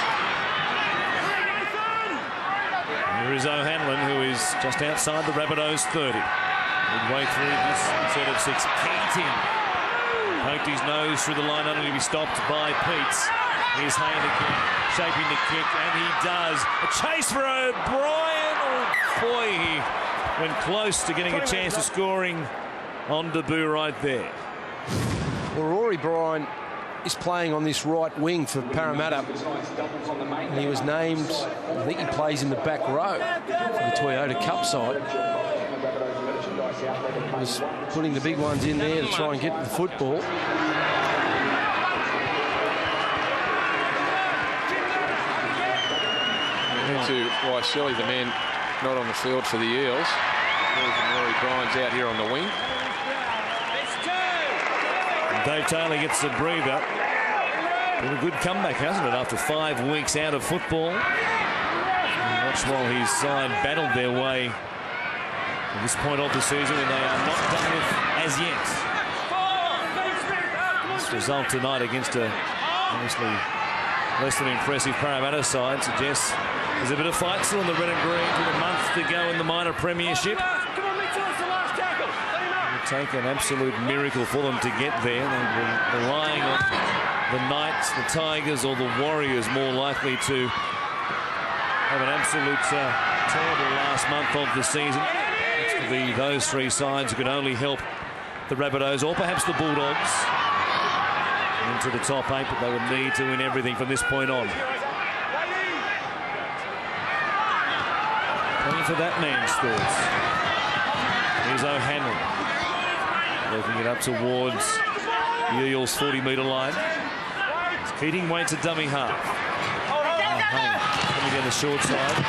Here is O'Hanlon, who is just outside the Rabbitohs 30. Midway through this set of 6. Keating poked his nose through the line, only to be stopped by Peets. Here's Hayne again, shaping the kick, and he does. A chase for O'Brien. Oh boy, he went close to getting a chance of scoring on debut right there. Well, Rory Bryan is playing on this right wing for Parramatta. And he was named, I think he plays in the back row for the Toyota Cup side. He was putting the big ones in there to try and get the football. To Waiseli, the man not on the field for the Eels. Rory Bryan's out here on the wing. And Dave Taylor gets a breather. Been a good comeback, hasn't it, after 5 weeks out of football. And watch while his side battled their way to this point of the season, and they are not done with as yet. This result tonight against a obviously less than impressive Parramatta side suggests there's a bit of fight still in the red and green with a month to go in the minor premiership. It will take an absolute miracle for them to get there. They've been relying on the Knights, the Tigers or the Warriors more likely to have an absolute terrible last month of the season. It's to be those 3 sides who could only help the Rabbitohs or perhaps the Bulldogs into the top 8, but they would need to win everything from this point on. Playing for that man's thoughts. Here's O'Hanlon. Looking it up towards the Eels' 40-metre line. Keating waits a dummy half. Hayne coming down the short side.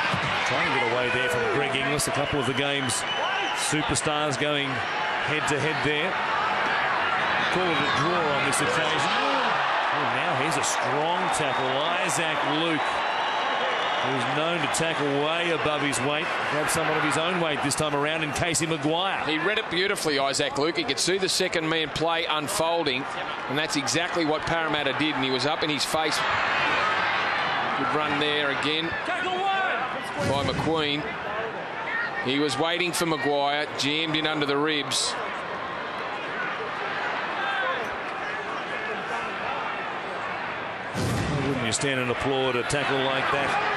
Trying to get away there from Greg Inglis. A couple of the game's superstars going head-to-head there. Call it a draw on this occasion. Oh, now here's a strong tackle. Isaac Luke, who's known to tackle way above his weight. Grabbed someone of his own weight this time around in Casey Maguire. He read it beautifully, Isaac Luke. He could see the second man play unfolding, and that's exactly what Parramatta did, and he was up in his face. Good run there again by McQueen. He was waiting for Maguire, jammed in under the ribs. Wouldn't you stand and applaud a tackle like that?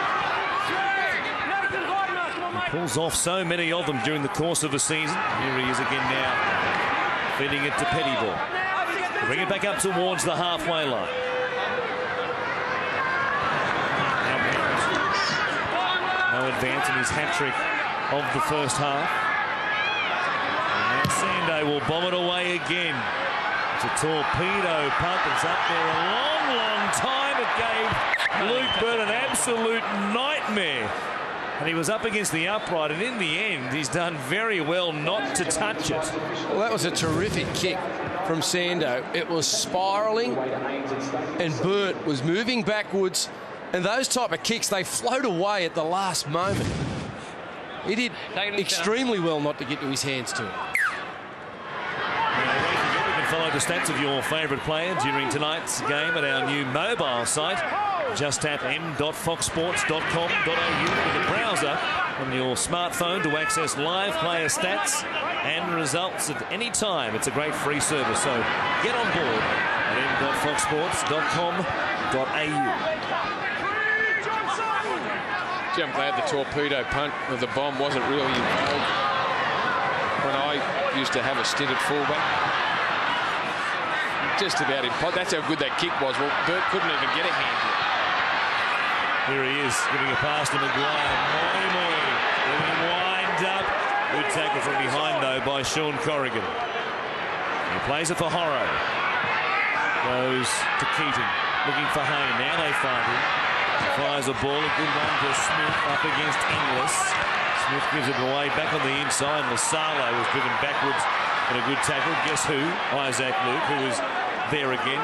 He pulls off so many of them during the course of a season. Here he is again now, feeding it to Pettiball. Bring it back up towards the halfway line. No advance in his hat-trick of the first half. And now Sando will bomb it away again. It's a torpedo punt that's up there a long, long time. It gave Luke Bird an absolute nightmare. And he was up against the upright, and in the end, he's done very well not to touch it. Well, that was a terrific kick from Sando. It was spiralling, and Burt was moving backwards. And those type of kicks, they float away at the last moment. He did extremely well not to get to his hands to it. Follow the stats of your favourite player during tonight's game at our new mobile site. Just tap m.foxsports.com.au with the browser on your smartphone to access live player stats and results at any time. It's a great free service, so get on board at m.foxsports.com.au. Gee, I'm glad the torpedo punt with the bomb wasn't really involved when I used to have a stint at fullback. Just about impossible. That's how good that kick was. Well, Burt couldn't even get a hand to it. Here he is, giving a pass to Maguire. Moi, letting him wind up. Good tackle from behind, though, by Sean Corrigan. He plays it for Horrow. Goes to Keating, looking for Hayne. Now they find him. He fires a ball, a good one to Smith up against Inglis. Smith gives it away back on the inside. Lasalo was driven backwards But a good tackle. Guess who? Isaac Luke, who was there again.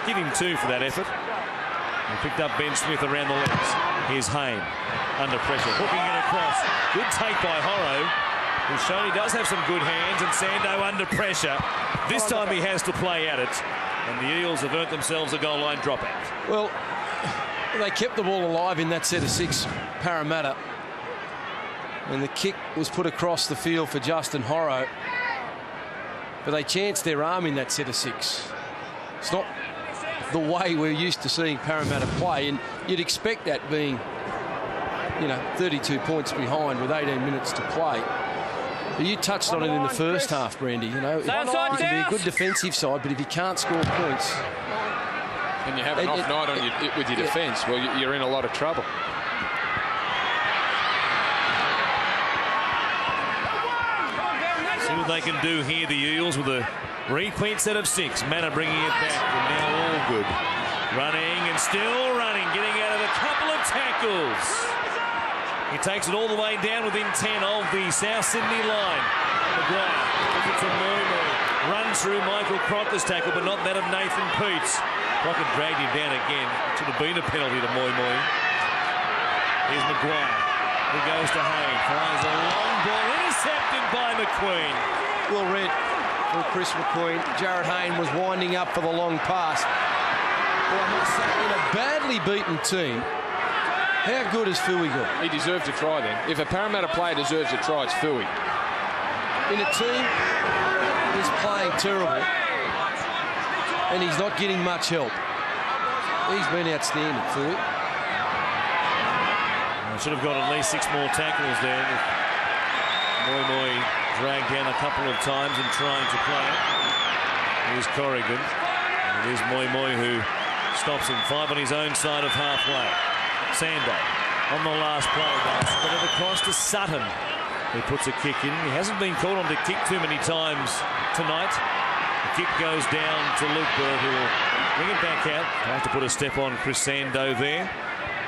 Give him 2 for that effort. He picked up Ben Smith around the legs. Here's Hayne under pressure, hooking it across. Good take by Horro, who's shown he does have some good hands, and Sando under pressure. This time he has to play at it, and the Eels have earned themselves a goal line dropout. Well, they kept the ball alive in that set of 6, Parramatta. And the kick was put across the field for Justin Horro. But they chanced their arm in that set of 6. It's not the way we're used to seeing Parramatta play, and you'd expect that being, 32 points behind with 18 minutes to play. But you touched on it in the first half, Brandy. You can be a good defensive side, but if you can't score points, and you have an off night on with your defence, well, you're in a lot of trouble. See what they can do here, the Eels, with a repeat set of 6. Manna bringing it back, and now all good. Running and still running, getting out of a couple of tackles. He takes it all the way down within 10 of the South Sydney line. McGuire gives it to Moy. Runs through Michael Crocker's tackle, but not that of Nathan Poots. Crocker dragged him down again. It should have been a penalty to Moy. Here's McGuire. He goes to Hayne. Fires a long ball, intercepted by McQueen. well read for Chris McQueen. Jared Hayne was winding up for the long pass. Well, I must say, in a badly beaten team, how good is Fui good? He deserved a try then. If a Parramatta player deserves a try, it's Fui. In a team that's playing terrible and he's not getting much help, he's been outstanding, Fui. Should have got at least 6 more tackles there. Moy dragged down a couple of times in trying to play it. Here's Corrigan. And it is Moy who stops him. 5 on his own side of halfway. Sando on the last play. But it across to Sutton. He puts a kick in. He hasn't been called on to kick too many times tonight. The kick goes down to Luke Bird, who will bring it back out. He'll have to put a step on Chris Sando there.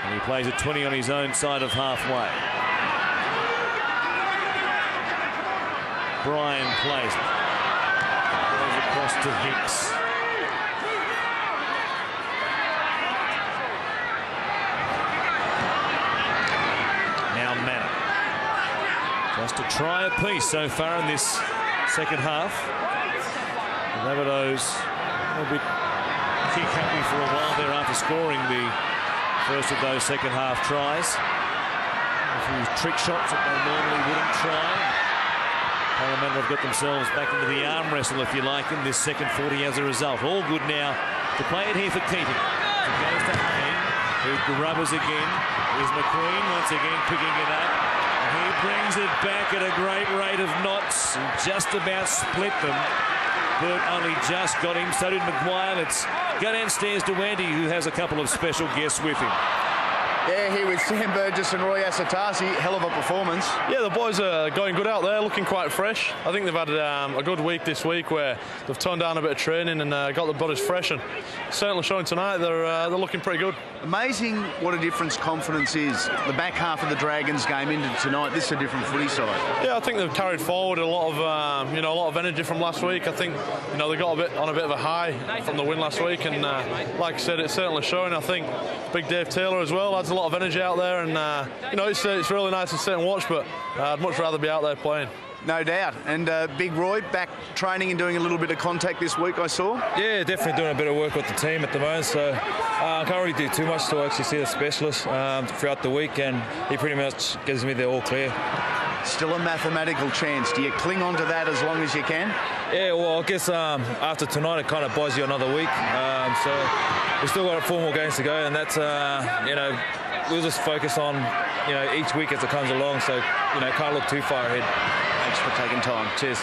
And he plays at 20 on his own side of halfway. Brian plays it. Goes across to Hicks. Now Manna. Just a try apiece so far in this second half. The Rabbitohs a bit kick happy for a while there after scoring the first of those second half tries. A few trick shots that they normally wouldn't try. Parramatta have got themselves back into the arm wrestle, if you like, in this second 40 as a result. All good now to play it here for Keating. It goes to Hayne, who grubbers again. Here's McQueen once again picking it up. And he brings it back at a great rate of knots and just about split them. Burt only just got him, so did McGuire. Let's go downstairs to Andy, who has a couple of special guests with him. Yeah, here with Sam Burgess and Roy Asatasi. Hell of a performance. Yeah, the boys are going good out there, looking quite fresh. I think they've had a good week this week where they've toned down a bit of training and got the bodies fresh, and certainly showing tonight they're looking pretty good. Amazing what a difference confidence is. The back half of the Dragons game into tonight, this is a different footy side. Yeah, I think they've carried forward a lot of energy from last week. I think they got on a bit of a high from the win last week, and like I said, it's certainly showing. I think Big Dave Taylor as well adds a lot of energy out there, and it's really nice to sit and watch, but I'd much rather be out there playing. No doubt. And Big Roy back training and doing a little bit of contact this week, I saw. Yeah, definitely doing a bit of work with the team at the moment, so I can't really do too much to actually see the specialist throughout the week, and he pretty much gives me the all clear. Still a mathematical chance. Do you cling on to that as long as you can? Yeah, well, I guess after tonight it kind of buys you another week, so we've still got 4 more games to go, and that's we'll just focus on each week as it comes along, so can't look too far ahead. Thanks for taking time. Cheers.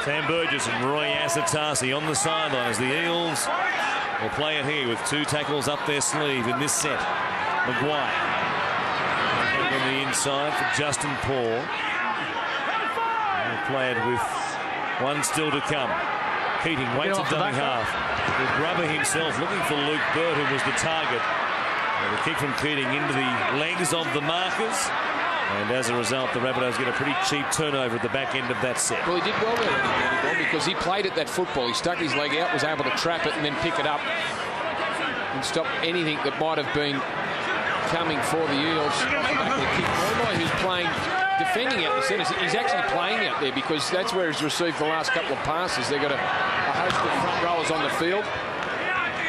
Sam Burgess and Roy Asatasi on the sideline as the Eels will play it here with 2 tackles up their sleeve in this set. McGuire on the inside for Justin Paul. They'll play it with 1 still to come. Keating waits at dummy half. The grubber himself looking for Luke Bird, who was the target. The kick from Keating into the legs of the markers. And as a result, the Rabbitohs get a pretty cheap turnover at the back end of that set. Well, he did well there, Eddie, because he played at that football. He stuck his leg out, was able to trap it and then pick it up and stop anything that might have been coming for the Eels. Who's playing, defending out the centre. He's actually playing out there because that's where he's received the last couple of passes. They've got a host of front rowers on the field.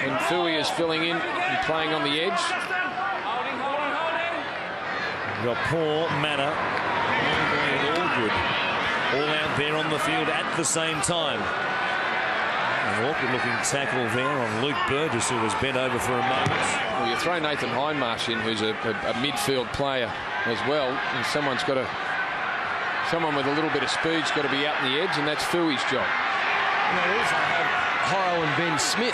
And Fui is filling in and playing on the edge. You've got Paul, Manna, all good. All out there on the field at the same time. An awkward-looking tackle there on Luke Burgess, who was bent over for a moment. Well, you throw Nathan Hindmarsh in, who's a midfield player as well, and someone with a little bit of speed's got to be out on the edge, and that's Fui's job. They also have Hyle and Ben Smith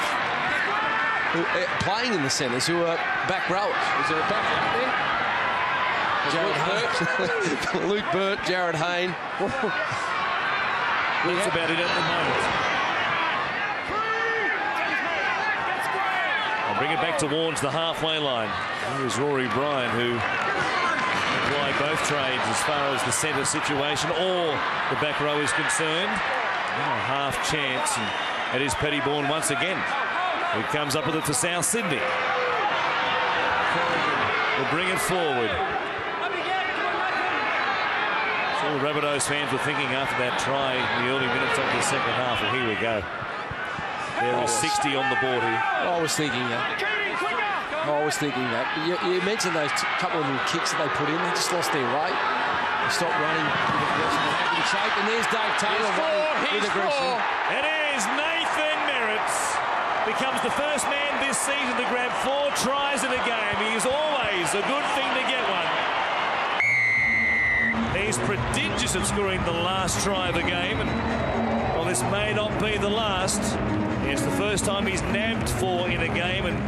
who are playing in the centres, who are back rowers. Is there a back out there? Luke Burt, Jared Hayne. That's about it at the moment. I'll bring it back towards the halfway line. Here's Rory Bryan, who applied both trades as far as the centre situation or the back row is concerned. Now a half chance, and it is Pettybourne once again, who comes up with it for South Sydney. Will bring it forward. All the Rabbitohs fans were thinking after that try in the early minutes of the second half. Well, here we go. There is 60 on the board here. I was thinking that. You mentioned those couple of little kicks that they put in. They just lost their way. They stopped running with shape. And there's Dave Taylor running with aggression. It is Nathan Merritt. Becomes the first man this season to grab 4 tries in a game. He is always a good thing to get one. He's prodigious at scoring the last try of the game, and well, this may not be the last. It's the first time he's nabbed 4 in a game, and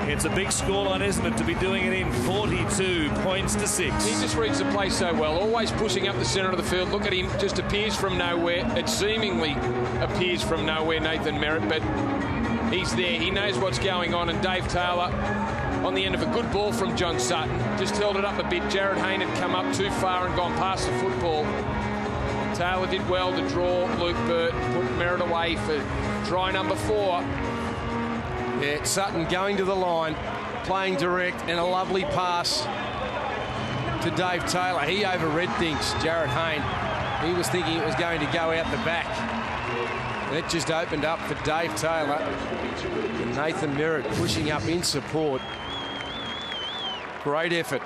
it's a big scoreline, isn't it, to be doing it in 42 points to 6. He just reads the play so well, always pushing up the centre of the field. Look at him, just appears from nowhere. It seemingly appears from nowhere, Nathan Merritt, but he's there. He knows what's going on, and Dave Taylor on the end of a good ball from John Sutton. Just held it up a bit. Jared Hayne had come up too far and gone past the football. And Taylor did well to draw Luke Burt, put Merritt away for try number 4. Yeah, Sutton going to the line, playing direct, and a lovely pass to Dave Taylor. He overread things, Jared Hayne. He was thinking it was going to go out the back. And it just opened up for Dave Taylor. And Nathan Merritt pushing up in support. Great effort.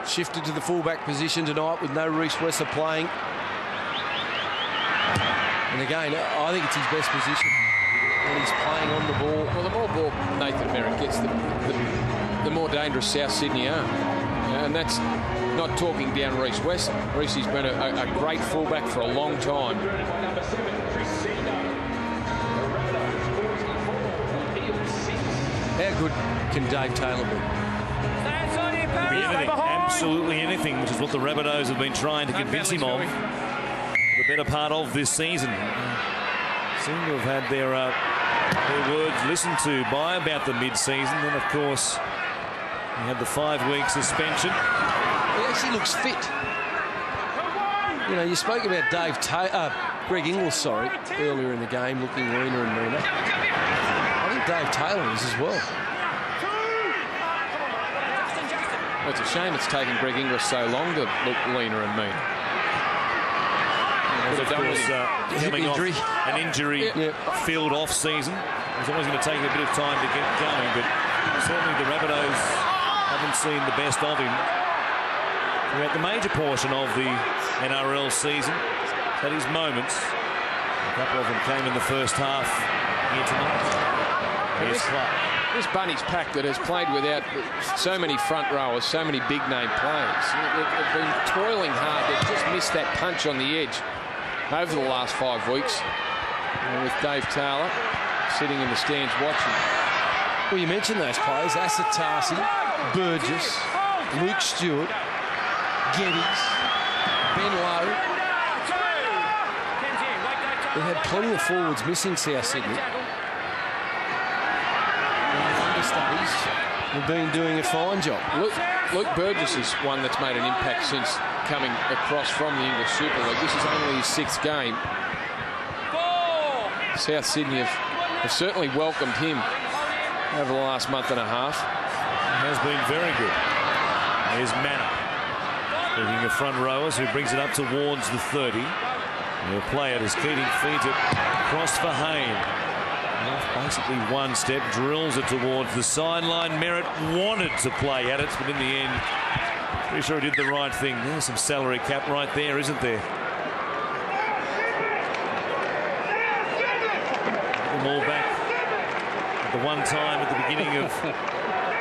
Shifted to the fullback position tonight with no Reece Wesser playing. And again, I think it's his best position when he's playing on the ball. Well, the more ball Nathan Merritt gets, the more dangerous South Sydney are. And that's not talking down Reece Wesser. Reece's been a great fullback for a long time. How good can Dave Taylor be? Anything, absolutely anything, which is what the Rabbitohs have been trying to convince him of the better part of this season. Seem to have had their words listened to by about the mid-season. Then, of course, he had the 5-week suspension. He actually looks fit. You know, you spoke about Greg Inglis, earlier in the game, looking leaner and meaner. I think Dave Taylor is as well. Well, it's a shame it's taken Greg Inglis so long to look leaner and mean. Of course, coming off an injury-filled off-season. It's always going to take a bit of time to get going, but certainly the Rabbitohs haven't seen the best of him throughout the major portion of the NRL season. At his moments, a couple of them came in the first half here tonight. Here's Clark. This Bunnies pack that has played without so many front rowers, so many big-name players, they've been toiling hard. They've just missed that punch on the edge over the last 5 weeks. And with Dave Taylor sitting in the stands watching. Well, you mentioned those players, Asatasi, Burgess, Luke Stewart, Geddes, Ben Lowe. They had plenty of forwards missing South Sydney. Studies have been doing a fine job. Luke Burgess is one that's made an impact since coming across from the English Super League. This is only his 6th game. South Sydney have certainly welcomed him over the last month and a half. He has been very good. Here's Manor. Looking at front rowers, who brings it up towards the 30. He'll play it as Keating feeds it across for Hayne. Basically one step, drills it towards the sideline. Merritt wanted to play at it, but in the end, pretty sure he did the right thing. There's some salary cap right there, isn't there? Them all back at the one time at the beginning of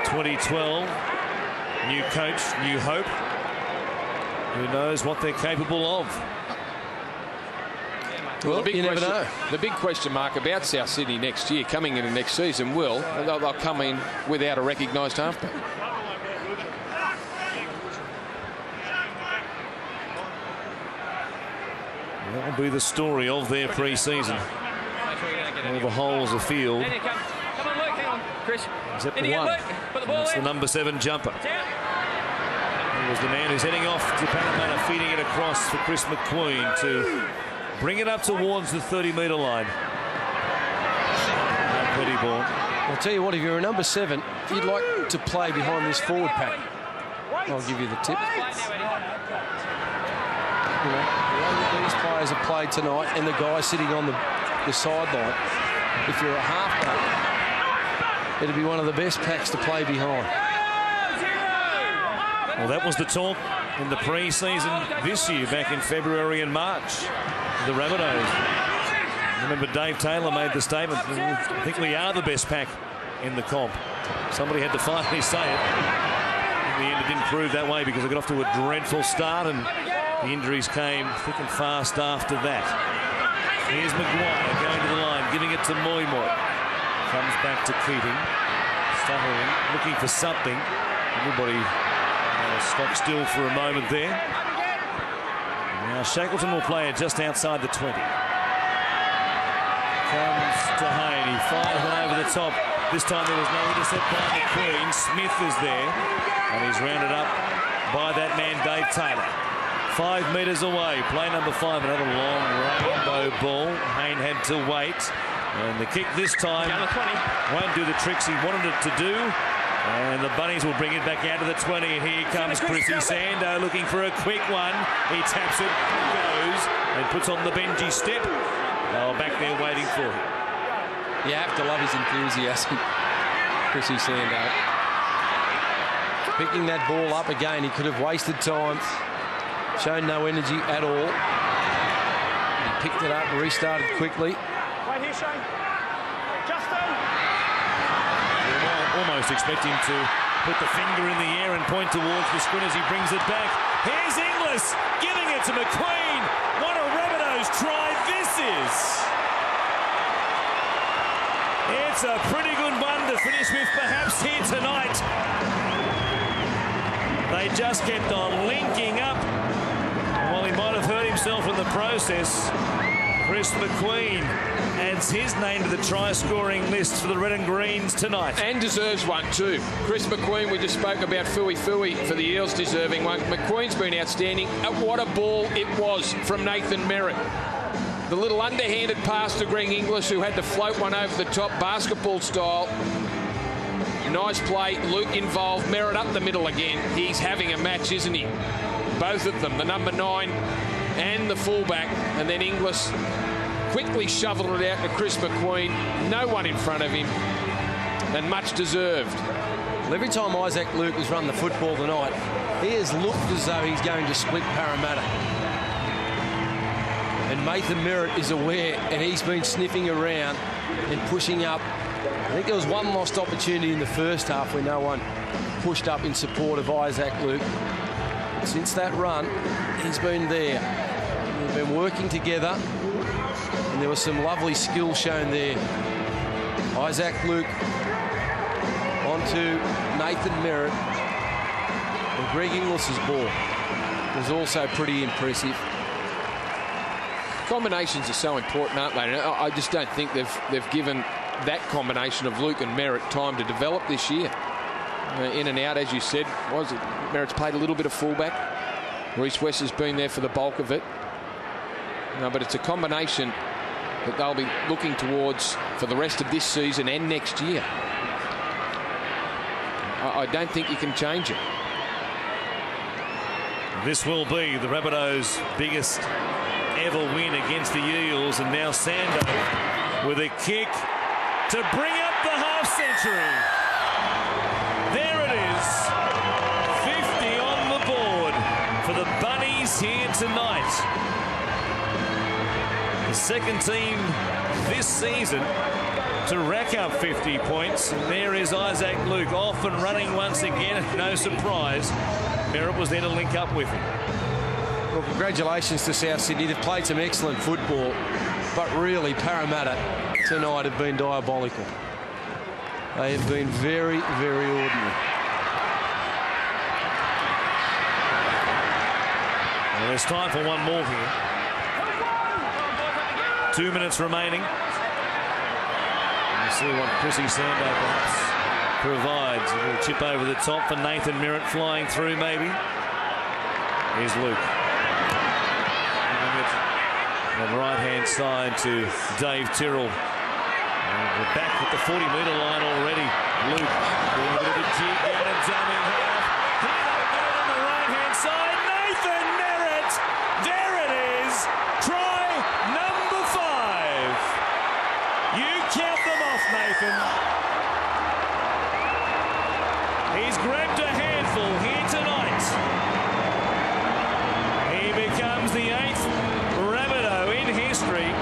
2012. New coach, new hope. Who knows what they're capable of? Well, you never know. The big question mark about South Sydney next year, coming into next season, they'll come in without a recognised halfback. That'll be the story of their pre-season. All the holes of field. Come on, Luke. Hang on, Chris. Except the one. That's the number 7 jumper. He was the man who's heading off to Parramatta, feeding it across for Chris McQueen to bring it up towards the 30-metre line. I'll tell you what, if you're a number 7, you'd like to play behind this forward pack. I'll give you the tip. You know, the way that these players have played tonight and the guy sitting on the sideline, if you're a halfback, it'd be one of the best packs to play behind. Well, that was the talk in the pre-season this year, back in February and March. The Rabbitohs. Remember, Dave Taylor made the statement, I think we are the best pack in the comp. Somebody had to finally say it. In the end, it didn't prove that way because it got off to a dreadful start and the injuries came thick and fast after that. Here's Maguire going to the line, giving it to Moi. Comes back to Keating. Stuttering, looking for something. Everybody stock still for a moment there. Now Shackleton will play it just outside the 20. Comes to Hayne. He fires one over the top. This time there was no intercept by McQueen. Smith is there, and he's rounded up by that man, Dave Taylor. 5 metres away. Play number 5. Another long rainbow ball. Hayne had to wait. And the kick this time won't do the tricks he wanted it to do. And the Bunnies will bring it back out to the 20. And here comes Chrissy Sando looking for a quick one. He taps it, goes, and puts on the Benji step. Oh, back there waiting for him. You have to love his enthusiasm, Chrissy Sando. Picking that ball up again, he could have wasted time, shown no energy at all. He picked it up and restarted quickly. Right here, Shane. Justin. Almost expect him to put the finger in the air and point towards the screen as he brings it back. Here's Inglis giving it to McQueen. What a Rabbitohs try this is. It's a pretty good one to finish with perhaps here tonight. They just kept on linking up. While he might have hurt himself in the process, Chris McQueen adds his name to the try-scoring list for the Red and Greens tonight. And deserves one too. Chris McQueen, we just spoke about Fui for the Eels deserving one. McQueen's been outstanding. What a ball it was from Nathan Merritt. The little underhanded pass to Greg Inglis, who had to float one over the top, basketball style. Nice play. Luke involved. Merritt up the middle again. He's having a match, isn't he? Both of them, the number 9 and the fullback. And then Inglis quickly shoveled it out to Chris McQueen. No one in front of him. And much deserved. Well, every time Isaac Luke has run the football tonight, he has looked as though he's going to split Parramatta. And Nathan Merritt is aware, and he's been sniffing around and pushing up. I think there was one lost opportunity in the first half where no one pushed up in support of Isaac Luke. But since that run, he's been there. They've been working together, and there was some lovely skill shown there. Isaac Luke onto Nathan Merritt. And Greg Inglis's ball was also pretty impressive. Combinations are so important, aren't they? I just don't think they've given that combination of Luke and Merritt time to develop this year. in and out, as you said. Merritt's played a little bit of fullback. Reece West has been there for the bulk of it. No, but it's a combination that they'll be looking towards for the rest of this season and next year. I don't think you can change it. This will be the Rabbitohs' biggest ever win against the Eels, and now Sando with a kick to bring up the half century. There it is, 50 on the board for the Bunnies here tonight. The second team this season to rack up 50 points. And there is Isaac Luke off and running once again. No surprise, Merritt was there to link up with him. Well, congratulations to South Sydney. They've played some excellent football, but really Parramatta tonight have been diabolical. They have been very, very ordinary. Well, there's time for one more here. 2 minutes remaining. We'll see what Chrissy Sando perhaps provides. A little chip over the top for Nathan Merritt flying through maybe. Here's Luke. On the right-hand side to Dave Tyrrell. We're back at the 40-metre line already. Luke doing a bit of a jig down and dummy half. Here they go on the right-hand side. Nathan Merritt. There it is. Try number 5. You count them off, Nathan. He's grabbed a handful here tonight. He becomes the 8th Rabbitoh in history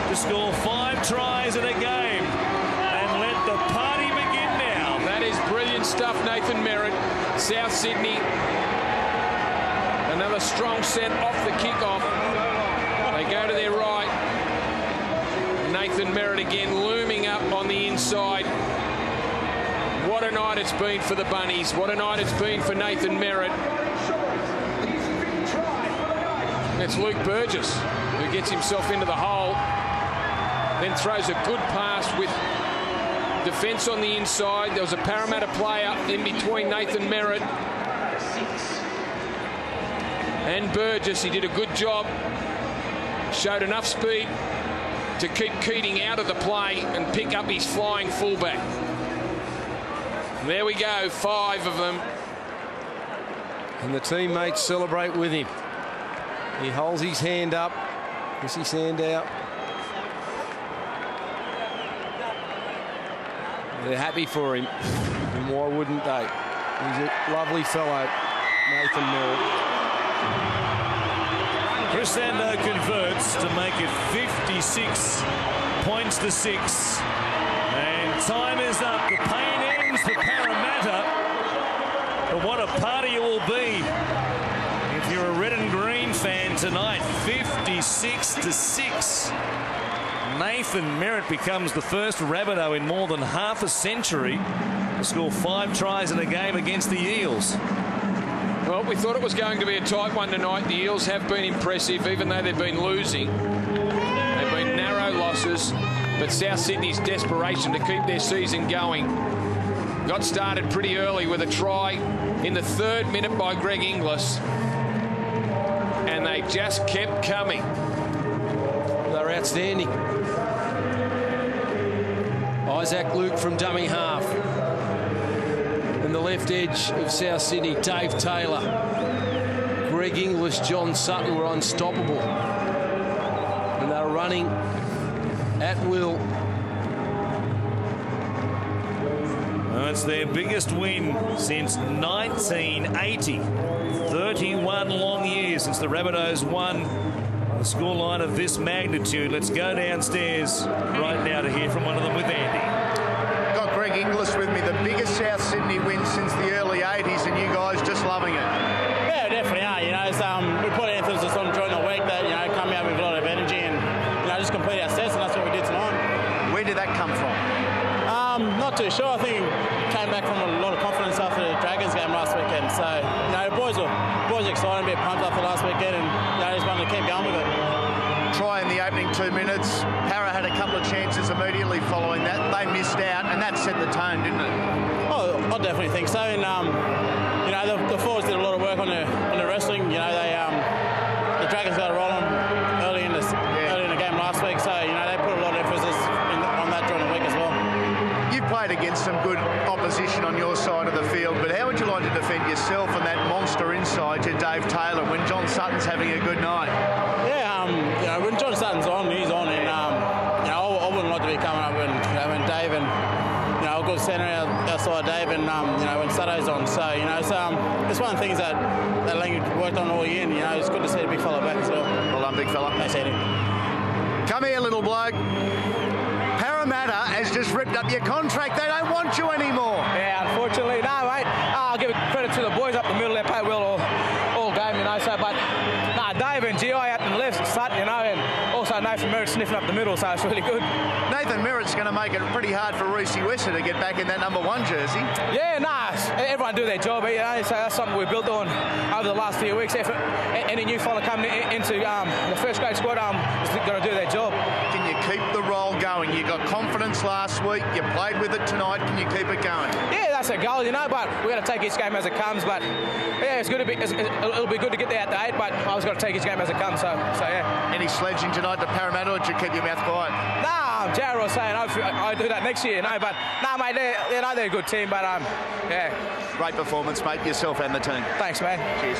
to score 5 tries in a game. And let the party begin now. That is brilliant stuff, Nathan Merritt. South Sydney. Another strong set off the kickoff. They go to their right. Nathan Merritt again looming up on the inside. What a night it's been for the Bunnies. What a night it's been for Nathan Merritt. It's Luke Burgess who gets himself into the hole, then throws a good pass with defence on the inside. There was a Parramatta player in between Nathan Merritt and Burgess. He did a good job, showed enough speed to keep Keating out of the play and pick up his flying fullback. There we go, 5 of them. And the teammates celebrate with him. He holds his hand up. Is his hand out? They're happy for him. And why wouldn't they? He's a lovely fellow, Nathan Merritt. Chris Sando converts to make it 56 points to 6. And time is up. The pain ends for Parramatta. But what a party it will be if you're a red and green fan tonight. 56 to 6. Nathan Merritt becomes the first Rabbitoh in more than half a century to score 5 tries in a game against the Eels. Well, we thought it was going to be a tight one tonight. The Eels have been impressive, even though they've been losing. They've been narrow losses, but South Sydney's desperation to keep their season going got started pretty early with a try in the 3rd minute by Greg Inglis, and they just kept coming. They're outstanding. Isaac Luke from dummy half. And the left edge of South Sydney, Dave Taylor. Greg Inglis, John Sutton were unstoppable. And they're running at will. It's their biggest win since 1980. 31 long years since the Rabbitohs won a scoreline of this magnitude. Let's go downstairs right now to hear from one of them with Andy. Got Greg Inglis with me, the biggest South Sydney win since the early 80s, and you guys just loving it. Yeah, definitely are. You know, we put emphasis on during the week that, you know, come out with a lot of energy and, you know, just complete our sets, and that's what we did tonight. Where did that come from? Not too sure. I think we came back from a lot of confidence after the Dragons game last weekend. So, you know, the boys were excited, a bit pumped after last weekend, and, you know, just wanted to keep going with it. Try in the opening 2 minutes. Para had a couple of chances immediately following that. They missed out, and that set the tone, didn't it? Oh, definitely. definitely think so. And you know, the forwards did a lot of work on the wrestling. You know, the Dragons got a roll on early in the game last week, so you know they put a lot of emphasis on that during the week as well. You've played against some good opposition on your side of the field, but how would you like to defend yourself and that monster inside to Dave Taylor when John Sutton's having a good night? Yeah, you know, when John Sutton's on, he's on, and you know, I wouldn't like to be coming up when Dave and you know, a good centre outside Dave, and you know, when Sutto's on. So you know, it's one of the things that Langy worked on all year, and you know, it's good to see the big fella back as well. Well done, big fella. Thanks, Eddie. Come here, little bloke. Parramatta has just ripped up your contract. They don't want you anymore. Yeah, unfortunately, no, mate. I'll give credit to the boys up the middle. They played well all game, you know. So, but Dave and G.I. up in the left, Sutton, you know, and also Nathan Merritt sniffing up the middle, so it's really good. Nathan Merritt's going to make it pretty hard for Reece Wesser to get back in that number 1 jersey. Yeah, everyone do their job, you know, so that's something we've built on over the last few weeks. If any new fella coming into the first grade squad is going to do their job. Can you keep the roll going? You got confidence last week, you played with it tonight, can you keep it going? Yeah, that's a goal, you know, but we've got to take each game as it comes. But yeah, it'll be good to get there at the 8, but I always got to take each game as it comes, so yeah. Any sledging tonight to Parramatta, or did you keep your mouth quiet? Nah, Jared was saying I'll do that next year, you know, but nah, mate, they're a good team, but yeah. Great performance, mate, yourself and the team. Thanks, man. Cheers.